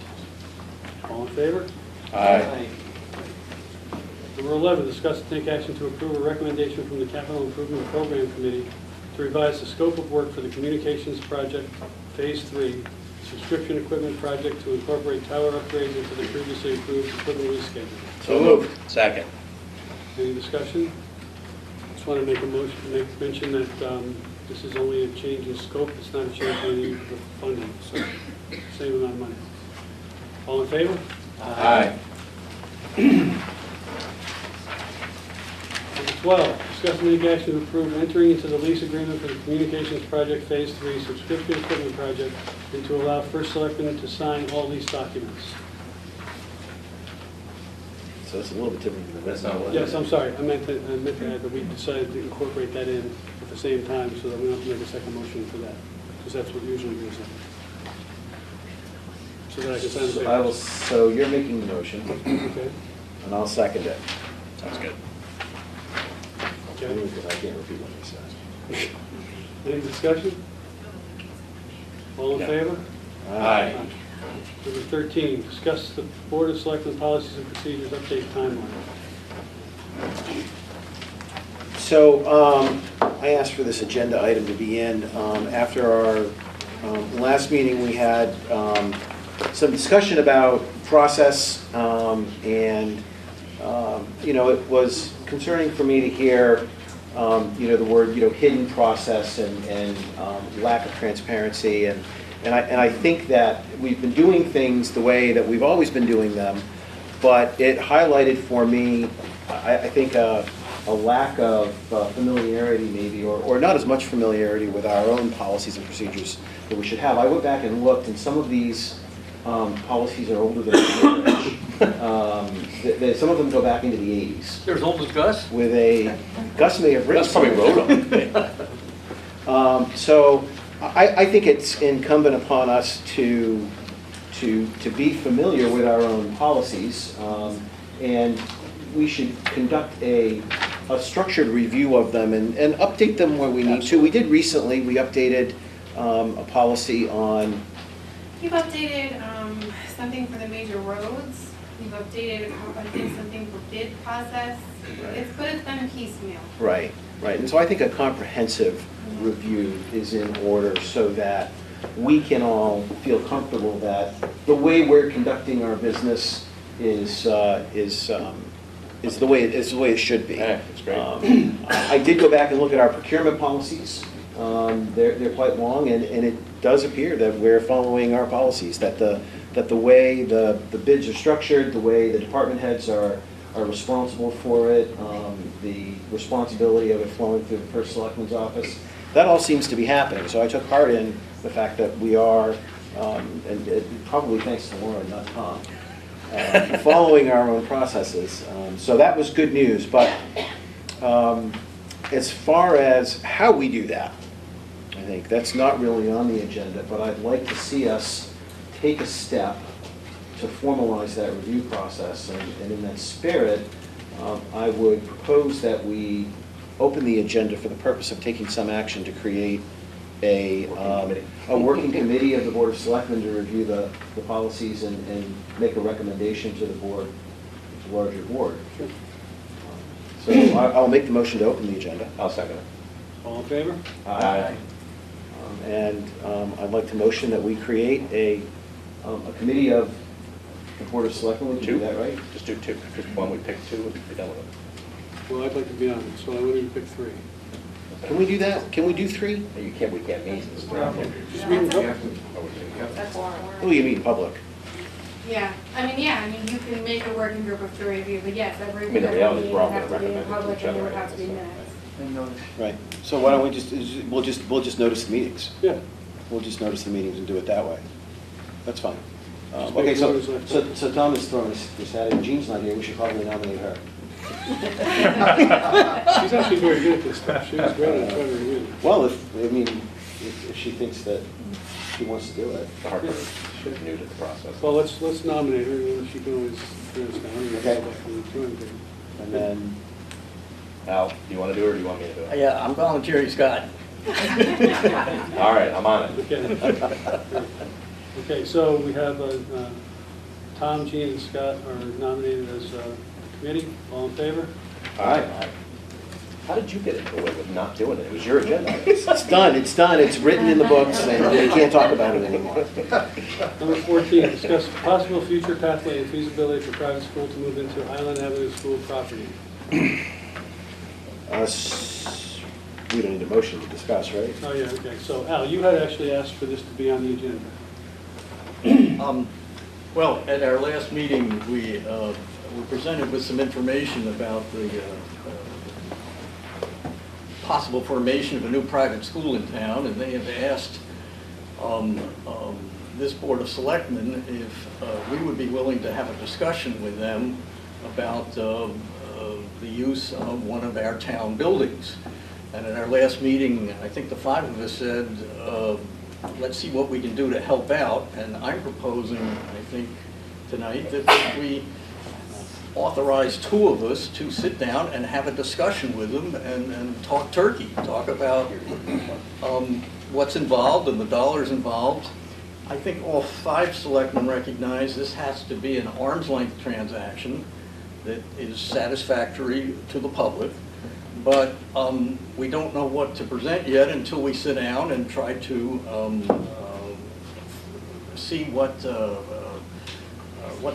All in favor? Aye. Number 11, discuss and take action to approve a recommendation from the Capital Improvement Program Committee to revise the scope of work for the Communications Project Phase 3, subscription equipment project to incorporate tower upgrades into the previously approved equipment lease schedule. So moved. Second. Any discussion? Just want to make a mention that this is only a change in scope. It's not a change in any of the funding, so same amount of money. All in favor? Aye. Number 12, discuss and take action to approve entering into the lease agreement for the Communications Project Phase 3 subscription equipment project and to allow First Selectmen to sign all lease documents. So it's a little bit different than That's not what- Yes, I'm sorry. I meant to add that we decided to incorporate that in at the same time so that we don't have to make a second motion for that, because that's what usually goes in. So that I can sign the papers. So you're making the motion, Okay. and I'll second it. Sounds good. Okay. Because I can't repeat what he says. Any discussion? All in Yeah. favor? Aye. Number 13, discuss the Board of Selectmen policies and procedures update timeline. So I asked for this agenda item to be in. After our last meeting, we had some discussion about process, and it was concerning for me to hear the word hidden process and lack of transparency, and I think that we've been doing things the way that we've always been doing them, but it highlighted for me, I think, a lack of familiarity maybe, or not as much familiarity with our own policies and procedures that we should have. I went back and looked, and some of these policies are older than a year. Some of them go back into the 80s. They're as old as Gus? With a, Gus may have written. Gus probably wrote them. So I think it's incumbent upon us to be familiar with our own policies, and we should conduct a structured review of them and update them where we need to. We did recently, we updated a policy on. You've updated something for the major roads. You've updated, I think, something for bid process. But it's done piecemeal. Right. And so I think a comprehensive review is in order so that we can all feel comfortable that the way we're conducting our business is the way it should be. Yeah, it's great. I did go back and look at our procurement policies. They're quite long, and it does appear that we're following our policies, that the way the bids are structured, the way the department heads are responsible for it, the responsibility of it flowing through the first selectman's office, that all seems to be happening. So I took heart in the fact that we are, and probably thanks to Lauren, not Tom, following our own processes. So that was good news. But as far as how we do that, I think that's not really on the agenda, but I'd like to see us take a step to formalize that review process. And in that spirit, I would propose that we open the agenda for the purpose of taking some action to create a working committee of the Board of Selectmen to review the policies and make a recommendation to the board, the larger board. Sure. So I'll make the motion to open the agenda. I'll second it. All in favor? Aye. And I'd like to motion that we create a committee of the Board of Selectmen. We can do that, right? Just do two. Just one, we pick two and be done with it. Well, I'd like to be on it, so I wanted to pick 3. Can we do that? Can we do 3? We can't meet. Just meet in public. That's all. Oh, you mean public? Yeah, I mean, you can make a working group of 3 of you, but yes, every I mean, the every reality is meeting we're all would have gonna to be in recommend it to public each and there other would have to be anyway, minutes. And notice. Right. So why don't we we'll just notice the meetings. Yeah. We'll just notice the meetings and do it that way. That's fine. Just Okay, make so notice like so Tom is throwing this at it. Jean's not here. We should probably nominate her. She's actually very good at this stuff. She was great at trying to review. Well, if she thinks that she wants to do it. The hard part is she's new to the process. Well, let's nominate her, and then she can always turn us down. And Okay. join her. And then, Al, do you want to do it or do you want me to do it? Yeah, I'm volunteering Scott. All right, I'm on it. Okay. Okay, so we have Tom, Jean, and Scott are nominated as committee. All in favor? all right. How did you get into the way with not doing it? It was your agenda. It's done. It's written in the books, and we can't talk about it anymore. Number 14, discuss possible future pathway and feasibility for private school to move into Island Avenue School property. We don't need a motion to discuss, right? Oh, yeah, okay. So Al, you had actually asked for this to be on the agenda. Well, at our last meeting, we were presented with some information about the possible formation of a new private school in town, and they have asked this Board of Selectmen if we would be willing to have a discussion with them about the use of one of our town buildings. And at our last meeting, I think the 5 of us said, let's see what we can do to help out. And I'm proposing, I think, tonight that we authorize 2 of us to sit down and have a discussion with them and talk turkey, talk about what's involved and the dollars involved. I think all 5 selectmen recognize this has to be an arm's length transaction that is satisfactory to the public. But we don't know what to present yet until we sit down and try to see what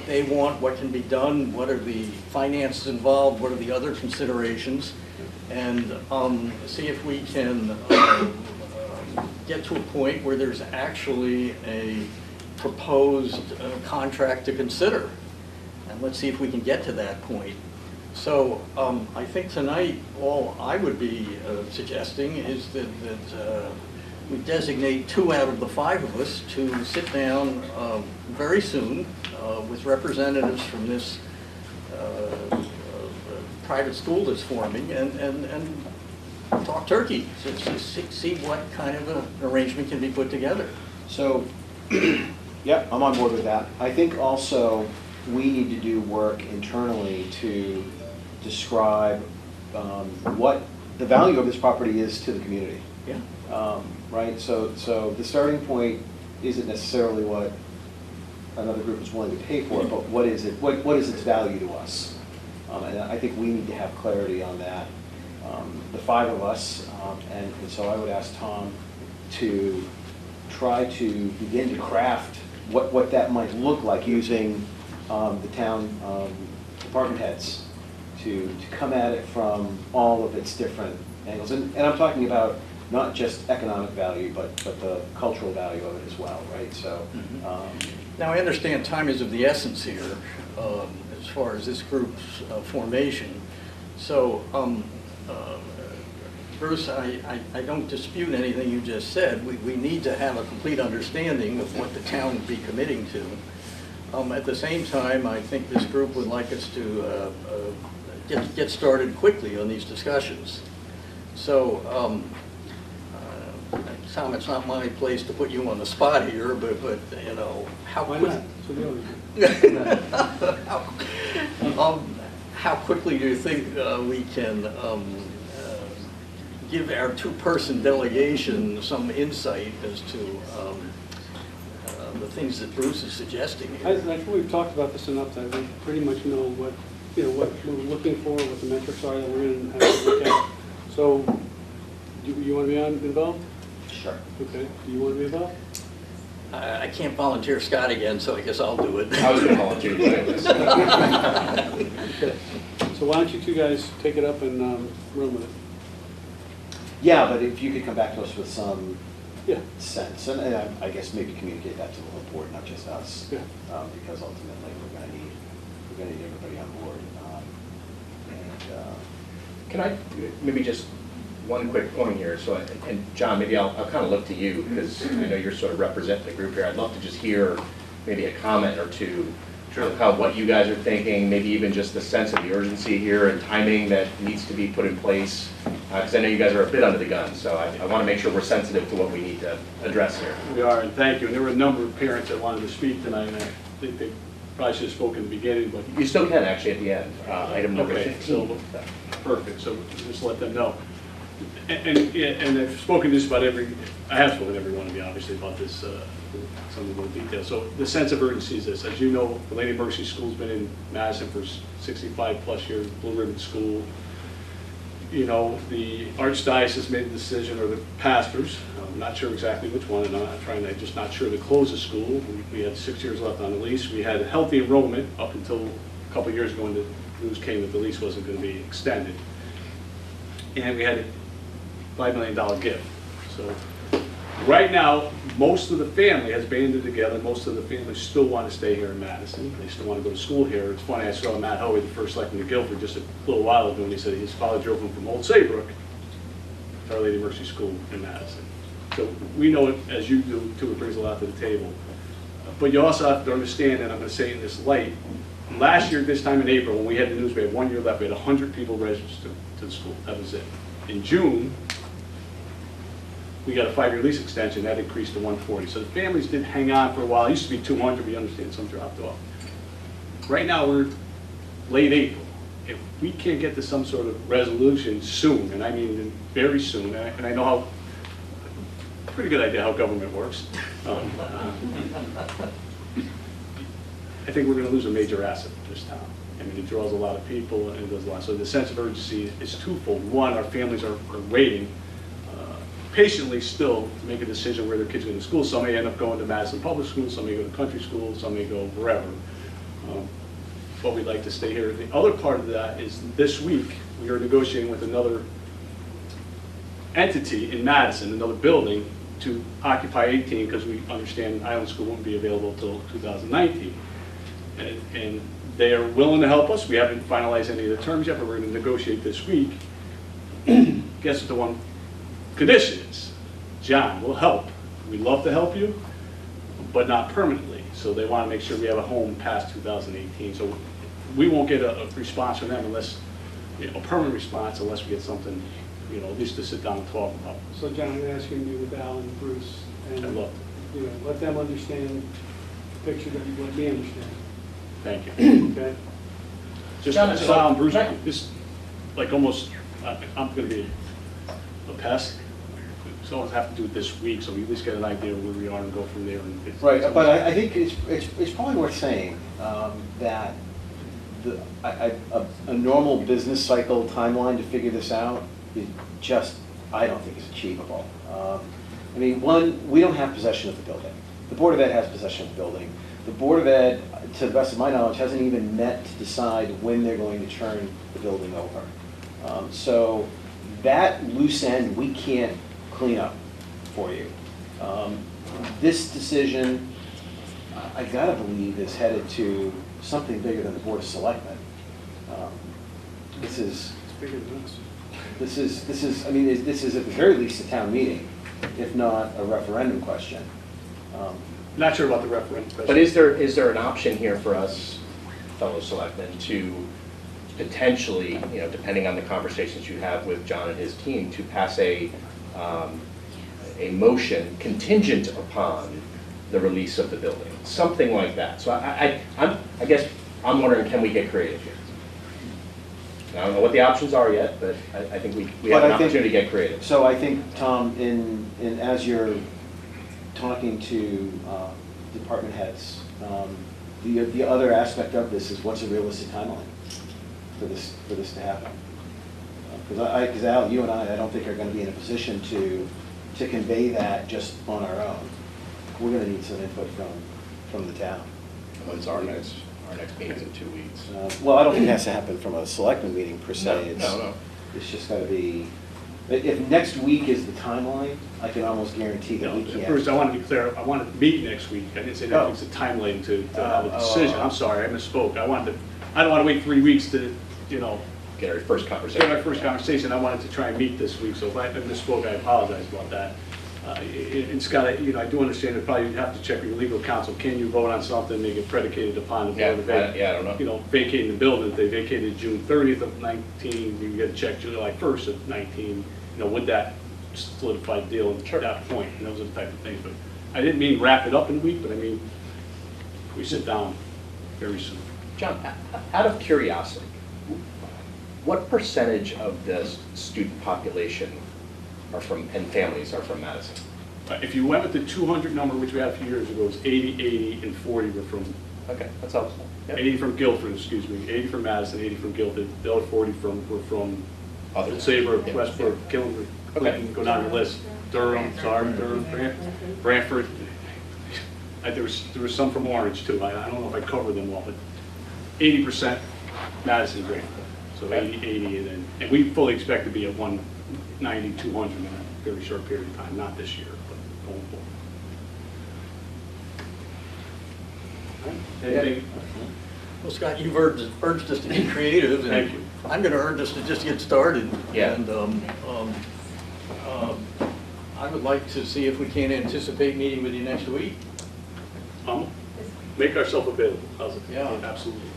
they want, what can be done, what are the finances involved, what are the other considerations, and see if we can get to a point where there's actually a proposed contract to consider. And let's see if we can get to that point. So I think tonight all I would be suggesting is that we designate 2 out of the 5 of us to sit down very soon with representatives from this private school that's forming and talk turkey, to see what kind of an arrangement can be put together. So, yep, I'm on board with that. I think also we need to do work internally to describe what the value of this property is to the community. Yeah. Right, so the starting point isn't necessarily what another group is willing to pay for it, but what is it? What is its value to us? And I think we need to have clarity on that. The 5 of us, and so I would ask Tom to try to begin to craft what that might look like using the town department heads to come at it from all of its different angles. And I'm talking about not just economic value, but the cultural value of it as well, right? So. Now, I understand time is of the essence here as far as this group's formation. So, Bruce, I don't dispute anything you just said. We need to have a complete understanding of what the town would be committing to. At the same time, I think this group would like us to get started quickly on these discussions. So, Tom, it's not my place to put you on the spot here, but you know, how how quickly do you think we can give our 2-person delegation some insight as to the things that Bruce is suggesting here? I think we've talked about this enough that we pretty much know what we're looking for, what the metrics are that we're going to have to look at. So, do you want to be involved? Sure. Okay. Do you want to be involved? I can't volunteer Scott again, so I guess I'll do it. I was going to volunteer you anyways. Okay. So why don't you 2 guys take it up and run with it? Yeah, but if you could come back to us with some Yeah. sense, and I guess maybe communicate that to the whole board, not just us, Yeah. because ultimately we're going to need everybody on board. Can I, maybe just one quick point here, so, and John, maybe I'll kind of look to you, because I know you're sort of representing the group here. I'd love to just hear maybe a comment or two of how, what you guys are thinking, maybe even just the sense of the urgency here and timing that needs to be put in place, because I know you guys are a bit under the gun, so I want to make sure we're sensitive to what we need to address here. We are, and thank you. And there were a number of parents that wanted to speak tonight, and I think they probably should have spoken in the beginning, but... You still can, actually, at the end, item number Okay, 15. so, perfect, so just let them know. And I've spoken just about I have spoken to every one of you, obviously, about this, some of the more details. So the sense of urgency is this. As you know, the Lady Mercy School's been in Madison for 65-plus years, Blue Ribbon School. You know, the Archdiocese made the decision, or the pastors, I'm not sure exactly which one, and I'm just not sure, to close the school. We had 6 years left on the lease. We had healthy enrollment up until a couple of years ago when the news came that the lease wasn't going to be extended. And we had a $5 million gift. So right now, most of the family has banded together. Most of the families still want to stay here in Madison. They still want to go to school here. It's funny, I saw Matt Hoey, the first selectman of Guilford, just a little while ago, and he said his father drove him from Old Saybrook to Our Lady Mercy School in Madison. So we know it, as you do too, it brings a lot to the table. But you also have to understand, and I'm going to say it in this light, last year, this time in April, when we had the news, we had 1 year left, we had 100 people registered to the school. That was it. In June, we got a 5-year lease extension, that increased to 140. So the families did hang on for a while. It used to be 200, we understand some dropped off. Right now, we're late April. If we can't get to some sort of resolution soon, and I mean very soon, and I know how, pretty good idea how government works, I think we're going to lose a major asset in this town. I mean, it draws a lot of people and it does a lot. So the sense of urgency is twofold. One, our families are waiting patiently still to make a decision where their kids go to school. Some may end up going to Madison Public Schools, some may go to country schools, some may go wherever. But we'd like to stay here. The other part of that is this week we are negotiating with another entity in Madison, another building, to occupy 18 because we understand Island School won't be available until 2019. And they are willing to help us. We haven't finalized any of the terms yet, but we're going to negotiate this week. Guess what the one condition is? John, we'll help. We'd love to help you, but not permanently. So they want to make sure we have a home past 2018. So we won't get a response from them unless, a permanent response unless we get something, at least to sit down and talk about. So John, I'm asking you with Al and Bruce, and, I'd love let them understand the picture that you let me understand. Thank you. Okay? Just John, Al and Bruce, this, like almost, I'm going to be a pest. So I'll have to do it this week, so we at least get an idea of where we are and go from there. And Right, but I think it's probably worth saying that a normal business cycle timeline to figure this out is just, I don't think is achievable. I mean, one, we don't have possession of the building. The Board of Ed has possession of the building. The Board of Ed, to the best of my knowledge, hasn't even met to decide when they're going to turn the building over. So that loose end, we can't clean up for you. This decision, I gotta believe, is headed to something bigger than the Board of Selectmen. This is bigger than us. This is at the very least a town meeting, if not a referendum question. Not sure about the referendum question. But is there an option here for us, fellow selectmen, to potentially, depending on the conversations you have with John and his team, to pass a motion contingent upon the release of the building, something like that. So I guess I'm wondering, can we get creative here? I don't know what the options are yet, but I think we have an opportunity to get creative. So I think, Tom, as you're talking to department heads, the other aspect of this is what's a realistic timeline for this to happen? Because Al, you and I don't think are going to be in a position to convey that just on our own. We're going to need some input from the town. Well, it's our next meeting's in 2 weeks. Well, I don't think it has to happen from a selectmen meeting per se. No. It's just got to be, if next week is the timeline, I can almost guarantee that we can't. Bruce, I want to be clear. I want to meet next week. I didn't say that it's a timeline to have a decision. I'm sorry, I misspoke. I don't want to wait 3 weeks to, Get our first conversation. I wanted to try and meet this week, so if I misspoke, I apologize about that. And Scott, I do understand that probably you'd have to check with your legal counsel. Can you vote on something, make it predicated upon the Board of Ed? I don't know. Vacating the building. If they vacated June 30th of 19, you get a check July 1st of 19. Would that solidify the deal at that point? And those are the type of things. But I didn't mean wrap it up in a week, but I mean we sit down very soon. John, out of curiosity, what percentage of the student population and families are from Madison? If you went with the 200 number, which we had a few years ago, it was 80, 80, and 40 were from. Okay, that's helpful. Yep. 80 from Guilford, excuse me. 80 from Madison, 80 from Guilford. The other 40 were from Sabre, Westbrook, Killenburg. Okay. Go down the list. Durham, Brantford. There was some from Orange too. I don't know if I covered them all, but 80% Madison, Brantford. So 80, and we fully expect to be at 190, 200 in a very short period of time, not this year, but going forward. Anything? Well, Scott, you've urged us to be creative, and Thank you. I'm going to urge us to just get started. Yeah. And I would like to see if we can anticipate meeting with you next week. Make ourselves available. How's it? Yeah. Absolutely.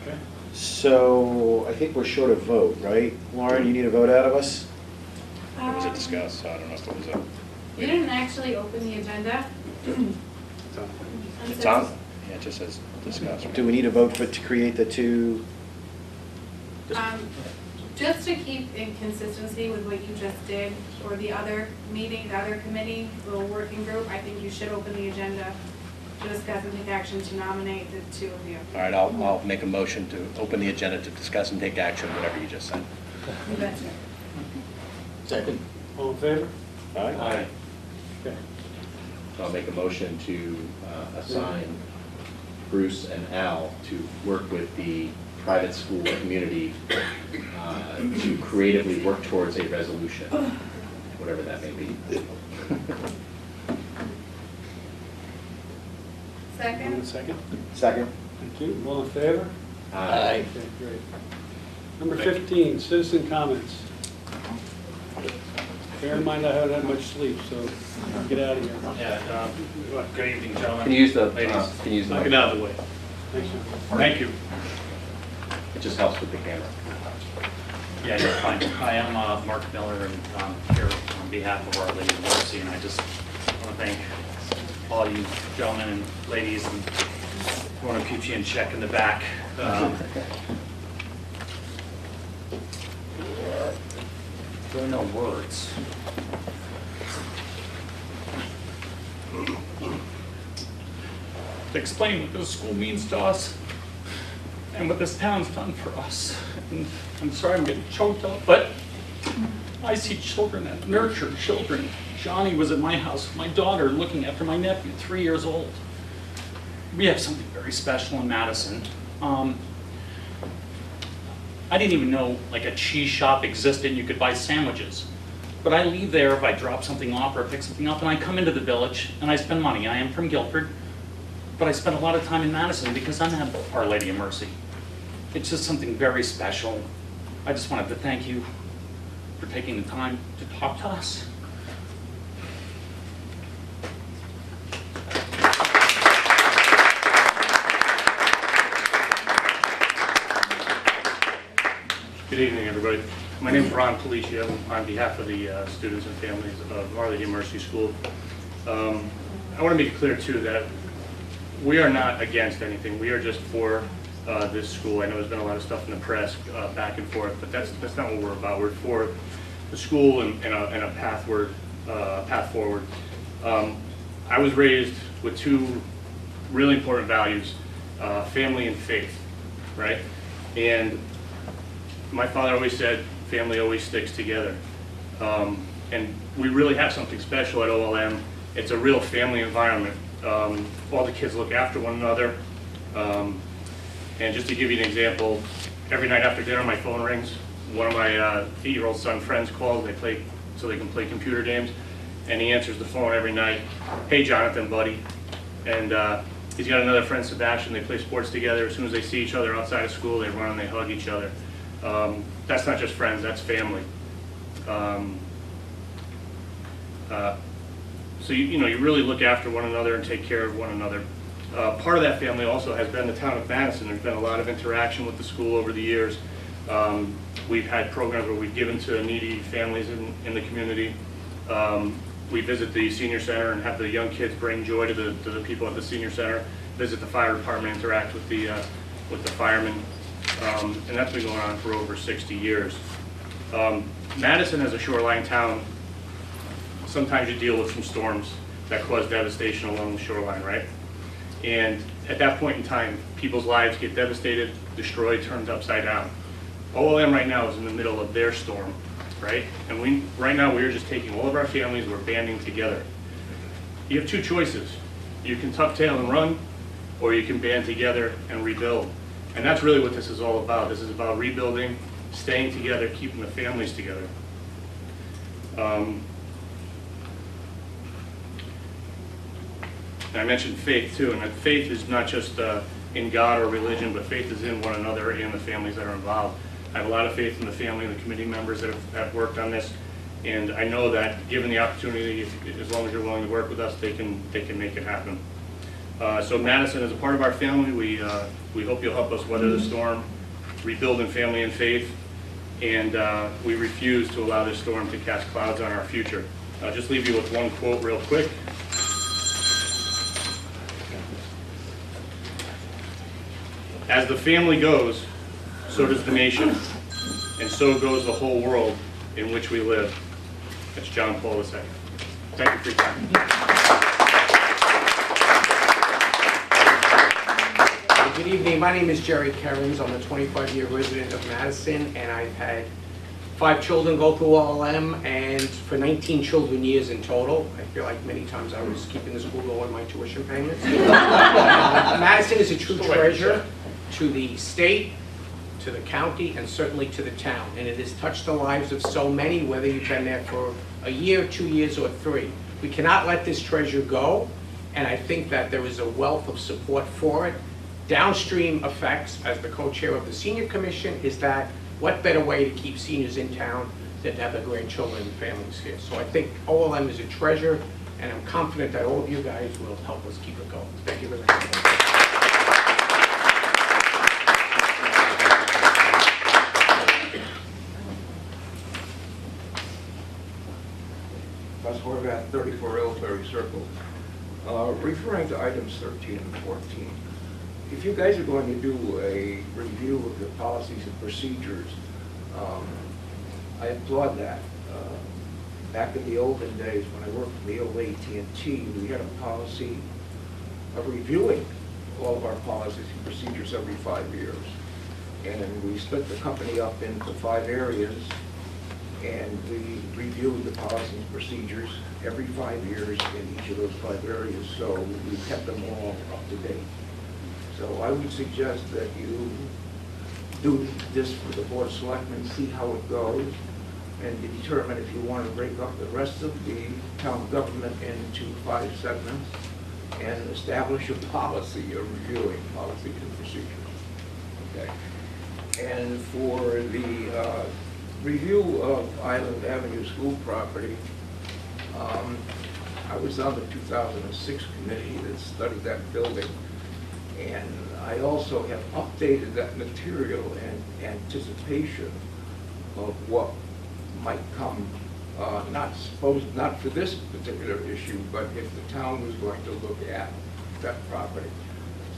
Okay. So I think we're short of vote, right? Lauren, you need a vote out of us? It was a discuss, so I don't know if it was a... We didn't actually open the agenda. It's on. Yeah, it just says discuss. Do we need a vote to create the two? Just to keep in consistency with what you just did, or the other meeting, the other committee, little working group, I think you should open the agenda to discuss and take action to nominate the two of you. All right, I'll make a motion to open the agenda to discuss and take action, whatever you just said. You betcha. Second. All in favor? Aye. Okay. So I'll make a motion to assign Bruce and Al to work with the private school community to creatively work towards a resolution, whatever that may be. Second? Second. Thank you. All in favor? Aye. Okay, great. Number 15, citizen comments. Bear in mind, I haven't had much sleep, so get out of here. Yeah, good evening, gentlemen. Can you use the, Ladies. can you use the Get mic? out of the way. Thanks, sir. Thank you. It just helps with the camera. Yeah, you're fine. Hi, I'm Mark Miller, and I'm here on behalf of Our Lady of Mercy, and I just want to thank all you gentlemen and ladies, and want to keep you in check in the back. There are no words. To explain what this school means to us and what this town's done for us. And I'm sorry I'm getting choked up, but I see children that nurture children. Johnny was at my house with my daughter looking after my nephew, 3 years old. We have something very special in Madison. I didn't even know like a cheese shop existed and you could buy sandwiches. But I leave there if I drop something off or pick something up, and I come into the village and I spend money. I am from Guilford, but I spend a lot of time in Madison because I'm at Our Lady of Mercy. It's just something very special. I just wanted to thank you for taking the time to talk to us. Good evening, everybody. My name is Ron Policia. On behalf of the students and families of Our Lady of Mercy School. I want to make it clear, too, that we are not against anything. We are just for this school. I know there's been a lot of stuff in the press back and forth, but that's not what we're about. We're for the school and a path forward. I was raised with two really important values, family and faith, right? And my father always said, family always sticks together. And we really have something special at OLM. It's a real family environment. All the kids look after one another. And just to give you an example, every night after dinner my phone rings. One of my 8-year-old son friends calls, they play so they can play computer games, and he answers the phone every night. Hey Jonathan, buddy. And he's got another friend, Sebastian. They play sports together. As soon as they see each other outside of school, they run and they hug each other. That's not just friends, that's family. So you really look after one another and take care of one another. Part of that family also has been the town of Madison. There's been a lot of interaction with the school over the years. We've had programs where we've given to needy families in the community. We visit the senior center and have the young kids bring joy to the people at the senior center. Visit the fire department, interact with the firemen. And that's been going on for over 60 years. Madison, as a shoreline town, sometimes you deal with some storms that cause devastation along the shoreline, right? And at that point in time, people's lives get devastated, destroyed, turned upside down. OLM right now is in the middle of their storm, right? And right now we're just taking all of our families, we're banding together. You have two choices. You can tuck tail and run, or you can band together and rebuild. And that's really what this is all about. This is about rebuilding, staying together, keeping the families together. And I mentioned faith too, and that faith is not just in God or religion, but faith is in one another and the families that are involved. I have a lot of faith in the family and the committee members that have worked on this, and I know that given the opportunity, as long as you're willing to work with us, they can make it happen. So Madison is a part of our family. We hope you'll help us weather the storm, rebuild in family and faith, and we refuse to allow this storm to cast clouds on our future. I'll just leave you with one quote real quick. As the family goes, so does the nation, and so goes the whole world in which we live. That's John Paul II. Thank you for your time. Good evening. My name is Jerry Kerins. I'm a 25-year resident of Madison, and I've had 5 children go through OLM, and for 19 children years in total. I feel like many times I was keeping the school going my tuition payments. Madison is a true treasure to the state, to the county, and certainly to the town. And it has touched the lives of so many, whether you've been there for a year, 2 years, or 3. We cannot let this treasure go, and I think that there is a wealth of support for it. Downstream effects, as the co-chair of the Senior Commission, is that what better way to keep seniors in town than to have their grandchildren and families here. So I think OLM is a treasure, and I'm confident that all of you guys will help us keep it going. Thank you very much. Russ Horvath, 34 Ellsbury Circle. Referring to items 13 and 14, if you guys are going to do a review of the policies and procedures, I applaud that. Back in the olden days, when I worked for the old AT&T, we had a policy of reviewing all of our policies and procedures every 5 years. And we split the company up into 5 areas, and we reviewed the policies and procedures every 5 years in each of those 5 areas, so we kept them all up to date. So I would suggest that you do this for the Board of Selectmen, see how it goes, and to determine if you want to break up the rest of the town government into 5 segments and establish a policy of reviewing policies and procedures. Okay. And for the review of Island Avenue School property, I was on the 2006 committee that studied that building, and I also have updated that material in anticipation of what might come, not for this particular issue, but if the town was going to look at that property.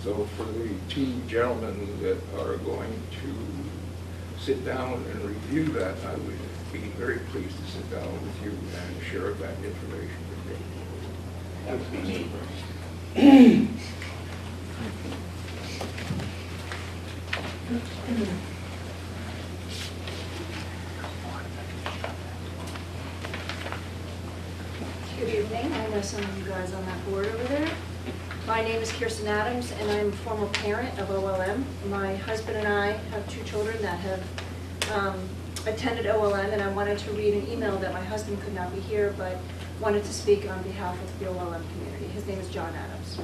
So for the 2 gentlemen that are going to sit down and review that, I would be very pleased to sit down with you and share that information with you. That would be me. Good evening. I know some of you guys on that board over there. My name is Kirsten Adams, and I'm a former parent of OLM. My husband and I have 2 children that have attended OLM, and I wanted to read an email that my husband could not be here, but wanted to speak on behalf of the OLM community. His name is John Adams.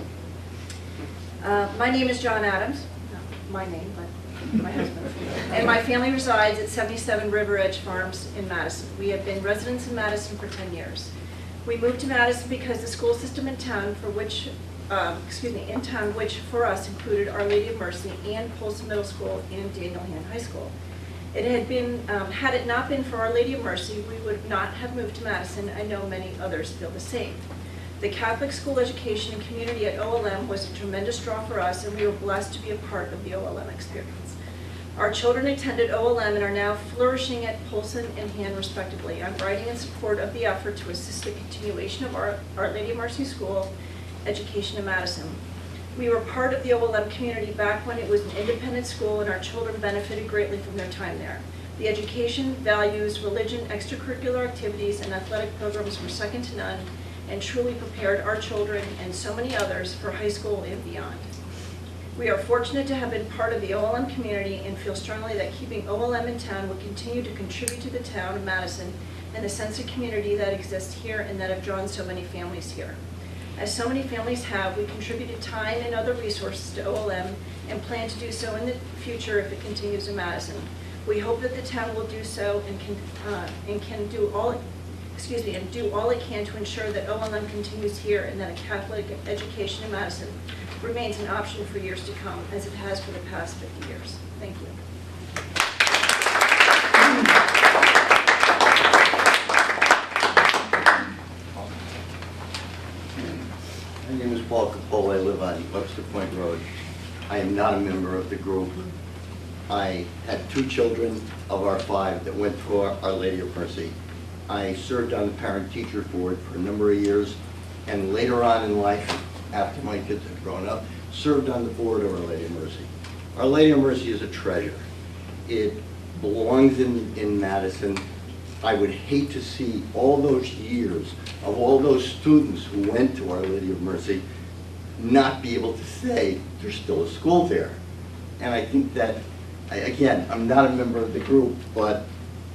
My name is John Adams. Not my name, but my husband. And my family resides at 77 River Edge Farms in Madison. We have been residents in Madison for 10 years. We moved to Madison because the school system in town, which for us included Our Lady of Mercy and Polson Middle School and Daniel Hand High School. It had been, had it not been for Our Lady of Mercy, we would not have moved to Madison. I know many others feel the same. The Catholic school education and community at OLM was a tremendous draw for us, and we were blessed to be a part of the OLM experience. Our children attended OLM and are now flourishing at Polson and Hand respectively. I'm writing in support of the effort to assist the continuation of Our Lady of Mercy School education in Madison. We were part of the OLM community back when it was an independent school, and our children benefited greatly from their time there. The education, values, religion, extracurricular activities, and athletic programs were second to none and truly prepared our children and so many others for high school and beyond. We are fortunate to have been part of the OLM community and feel strongly that keeping OLM in town will continue to contribute to the town of Madison and the sense of community that exists here and that have drawn so many families here. As so many families have, we contributed time and other resources to OLM and plan to do so in the future if it continues in Madison. We hope that the town will do so and can do all it can to ensure that OLM continues here and that a Catholic education in Madison remains an option for years to come, as it has for the past 50 years. Thank you. My name is Paul Capola. I live on Webster Point Road. I am not a member of the group. I had 2 children of our 5 that went through Our Lady of Mercy. I served on the parent-teacher board for a number of years, and later on in life, after my kids had grown up, served on the board of Our Lady of Mercy. Our Lady of Mercy is a treasure. It belongs in Madison. I would hate to see all those years of all those students who went to Our Lady of Mercy not be able to say there's still a school there. And I think that, again, I'm not a member of the group, but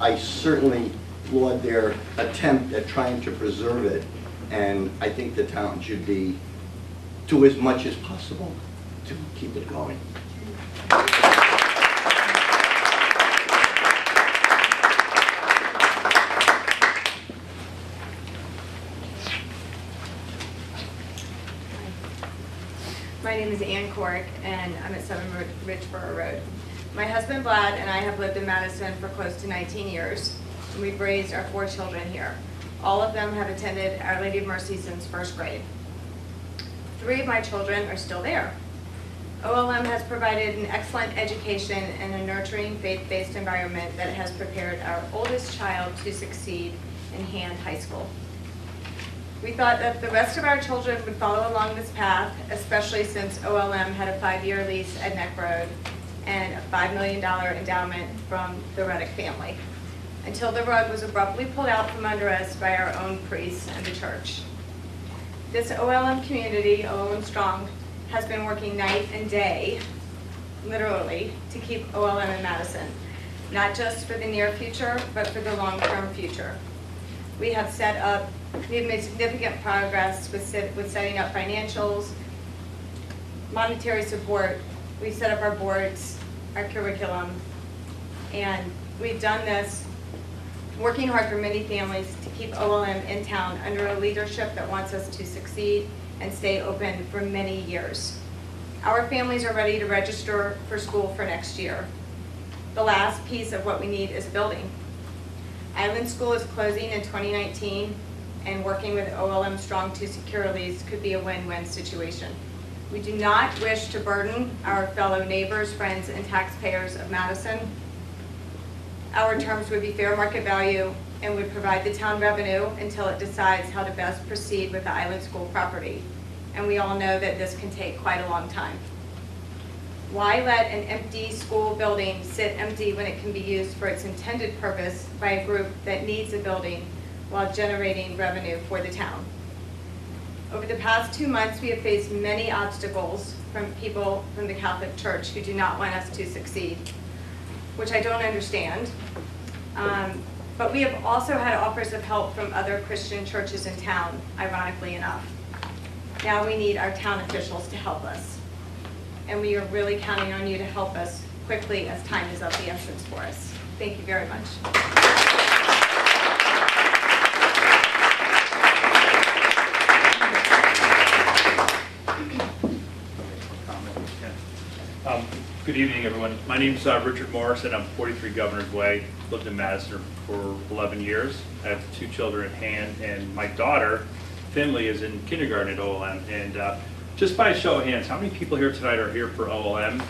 I certainly applaud their attempt at trying to preserve it. And I think the town should do as much as possible to keep it going. My name is Ann Corrick, and I'm at 7 Ridgeboro Road. My husband, Vlad, and I have lived in Madison for close to 19 years, and we've raised our 4 children here. All of them have attended Our Lady of Mercy since 1st grade. 3 of my children are still there. OLM has provided an excellent education and a nurturing, faith-based environment that has prepared our oldest child to succeed in Hand High School. We thought that the rest of our children would follow along this path, especially since OLM had a 5-year lease at Neck Road and a $5 million endowment from the Reddick family, until the rug was abruptly pulled out from under us by our own priests and the church. This OLM community, OLM Strong, has been working night and day, literally, to keep OLM in Madison, not just for the near future, but for the long-term future. We have made significant progress with setting up financials, monetary support. We've set up our boards, our curriculum, and we've done this working hard for many families to keep OLM in town under a leadership that wants us to succeed and stay open for many years. Our families are ready to register for school for next year. The last piece of what we need is building. Island School is closing in 2019, and working with OLM Strong to secure a lease could be a win-win situation. We do not wish to burden our fellow neighbors, friends, and taxpayers of Madison. Our terms would be fair market value and would provide the town revenue until it decides how to best proceed with the Island School property. And we all know that this can take quite a long time. Why let an empty school building sit empty when it can be used for its intended purpose by a group that needs a building while generating revenue for the town? Over the past 2 months, we have faced many obstacles from people from the Catholic Church who do not want us to succeed, which I don't understand. But we have also had offers of help from other Christian churches in town, ironically enough. Now we need our town officials to help us. And we are really counting on you to help us quickly as time is of the essence for us. Thank you very much. Good evening, everyone. My name is Richard Morris, and I'm 43 Governor's Way. Lived in Madison for 11 years. I have 2 children at hand, and my daughter, Finley, is in kindergarten at OLM. And just by a show of hands, how many people here tonight are here for OLM?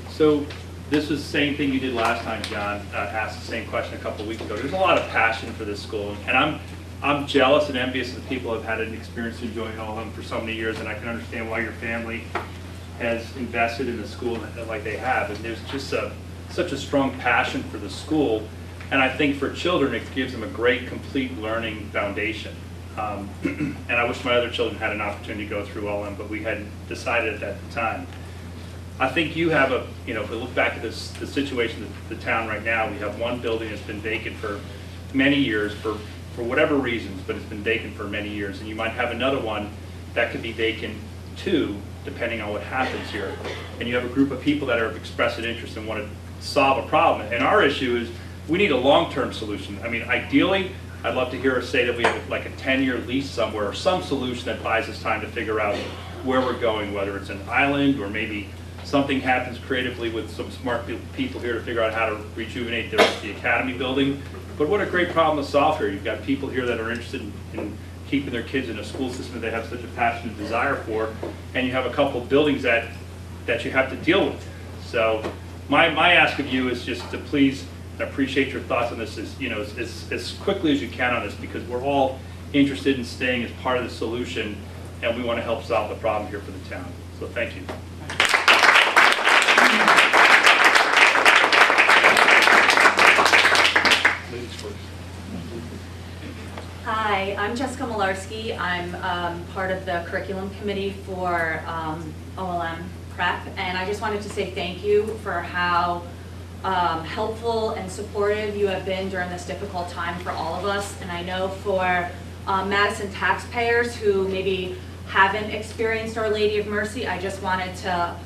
So this was the same thing you did last time, John. Asked the same question a couple of weeks ago. There's a lot of passion for this school, and I'm jealous and envious of the people who have had an experience enjoying OLM for so many years, and I can understand why your family has invested in the school like they have. And there's just such a strong passion for the school, and I think for children it gives them a great, complete learning foundation. And I wish my other children had an opportunity to go through OLM, but we hadn't decided at that time. I think you have if we look back at the situation of the town right now, we have one building that's been vacant for many years for whatever reasons, but it's been vacant for many years. And you might have another one that could be vacant too, depending on what happens here. And you have a group of people that have expressed an interest and want to solve a problem. And our issue is we need a long-term solution. I mean, ideally, I'd love to hear us say that we have like a 10-year lease somewhere or some solution that buys us time to figure out where we're going, whether it's an island or maybe something happens creatively with some smart people here to figure out how to rejuvenate the academy building. But what a great problem to solve here. You've got people here that are interested in keeping their kids in a school system that they have such a passionate desire for, and you have a couple of buildings that you have to deal with. So my ask of you is just to please, and I appreciate your thoughts on this, as quickly as you can on this, because we're all interested in staying as part of the solution, and we want to help solve the problem here for the town. So thank you. Ladies first. Hi, I'm Jessica Malarski. I'm part of the curriculum committee for OLM Prep, and I just wanted to say thank you for how helpful and supportive you have been during this difficult time for all of us. And I know for Madison taxpayers who maybe haven't experienced Our Lady of Mercy, I just wanted to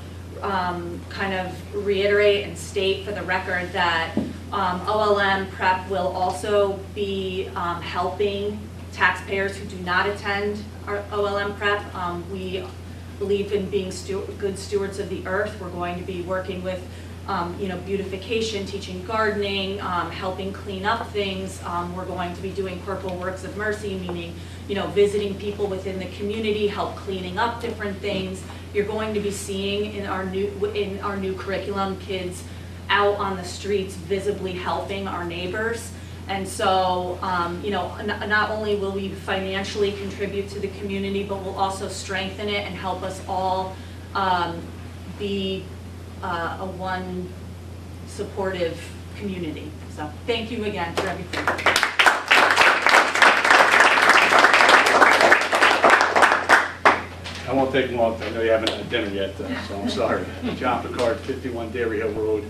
kind of reiterate and state for the record that OLM Prep will also be helping taxpayers who do not attend our OLM Prep. We believe in being good stewards of the earth. We're going to be working with beautification, teaching gardening, helping clean up things. We're going to be doing Corporal Works of Mercy, meaning, visiting people within the community, help cleaning up different things. You're going to be seeing in our new curriculum kids out on the streets visibly helping our neighbors. And so, not only will we financially contribute to the community, but we'll also strengthen it and help us all be a one supportive community. So thank you again for everything. I won't take long. I know you haven't had dinner yet, so I'm sorry. John Picard, 51 Dairy Hill Road.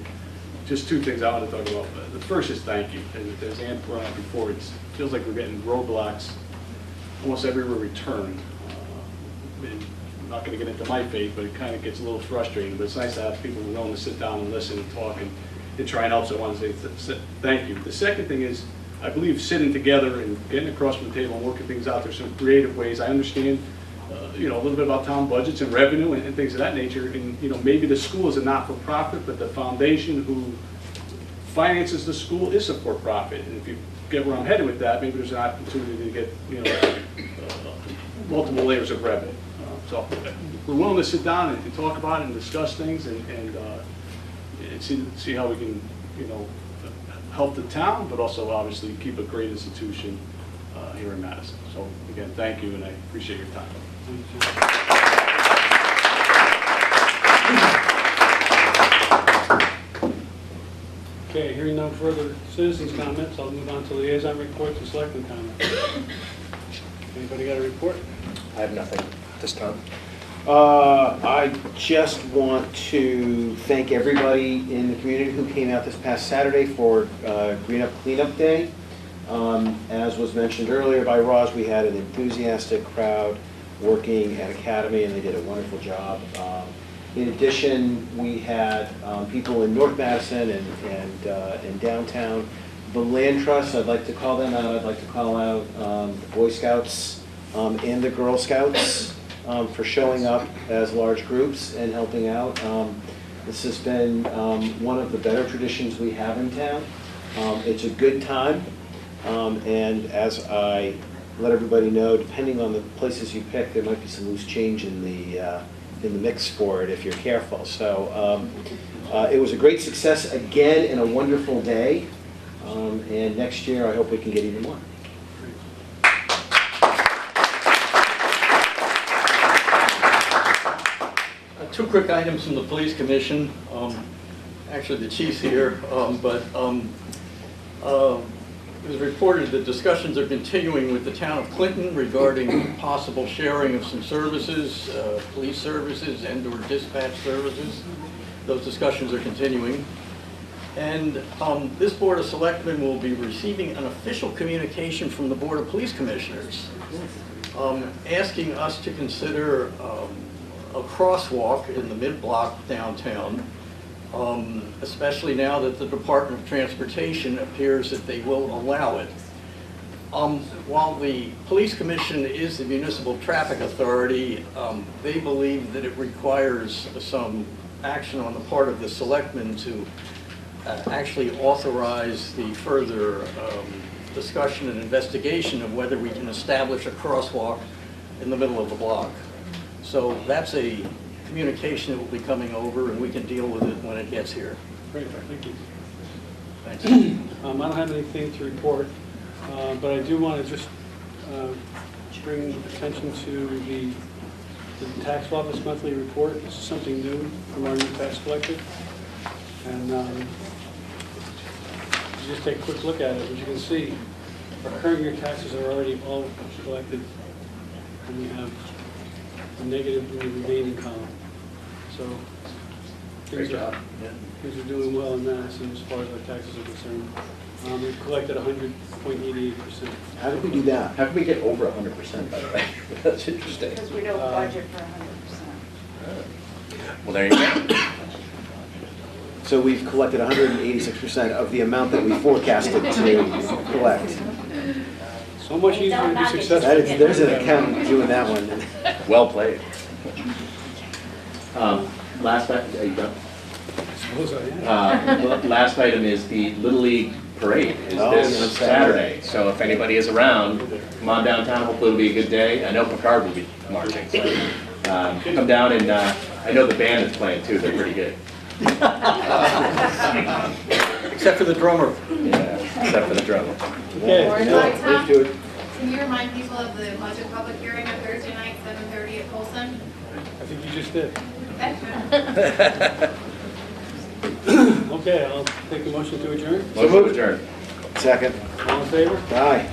Just two things I want to talk about. The first is thank you. As Ann brought up before, it feels like we're getting roadblocks almost everywhere we turn. I'm not going to get into my fate, but it kind of gets a little frustrating. But it's nice to have people willing to sit down and listen and talk and try and help. So I want to say thank you. The second thing is, I believe sitting together and getting across from the table and working things out, there's some creative ways. I understand a little bit about town budgets and revenue and things of that nature. And maybe the school is a not-for-profit, but the foundation who finances the school is a for-profit. And if you get where I'm headed with that, maybe there's an opportunity to get multiple layers of revenue. So we're willing to sit down and talk about it and discuss things and see how we can help the town, but also obviously keep a great institution here in Madison. So again, thank you, and I appreciate your time. Okay, hearing no further citizens' comments, I'll move on to liaison reports and selectmen comments. Anybody got a report? I have nothing this time. I just want to thank everybody in the community who came out this past Saturday for Green Up Cleanup Day. As was mentioned earlier by Roz, we had an enthusiastic crowd working at Academy, and they did a wonderful job. In addition, we had people in North Madison and downtown. The Land Trust, I'd like to call them out. I'd like to call out the Boy Scouts and the Girl Scouts for showing up as large groups and helping out. This has been one of the better traditions we have in town. It's a good time, and as I let everybody know, depending on the places you pick, there might be some loose change in the mix for it if you're careful. So it was a great success again and a wonderful day. And next year, I hope we can get even more. Two quick items from the police commission. Actually, the chief's here, but it was reported that discussions are continuing with the town of Clinton regarding possible sharing of some services, police services and/or dispatch services. Those discussions are continuing. And this Board of Selectmen will be receiving an official communication from the Board of Police Commissioners asking us to consider a crosswalk in the mid-block downtown, especially now that the Department of Transportation appears that they will allow it. While the Police Commission is the municipal traffic authority, they believe that it requires some action on the part of the selectmen to actually authorize the further discussion and investigation of whether we can establish a crosswalk in the middle of the block. So that's a communication that will be coming over, and we can deal with it when it gets here. Great, thank you. Thanks. I don't have anything to report, but I do want to just bring attention to the tax office monthly report. This is something new from our new tax collector. And just take a quick look at it. As you can see, our current year taxes are already all collected, and we have a negative in the remaining column. So things are doing well in Madison as far as our taxes are concerned. We've collected 100.88%. How did we do that? How can we get over 100%, by the way? That's interesting. Because we don't budget for 100%. Well, there you go. So we've collected 186% of the amount that we forecasted to collect. So much easier to be successful. There's an accountant doing that one. Well played. Last item, are you done? I suppose I am. Last item is the Little League Parade is Oh, this yes. Saturday. So if anybody is around, come on downtown, hopefully it'll be a good day. I know Picard will be marching, so come down and I know the band is playing too, they're pretty good. Except for the drummer. Yeah, except for the drummer. Okay. Let's do it. Can you remind people of the budget public hearing on Thursday night, 7:30 at Colson? I think you just did. Okay. Okay, I'll take a motion to adjourn. Motion to adjourn. Second. All in favor? Aye.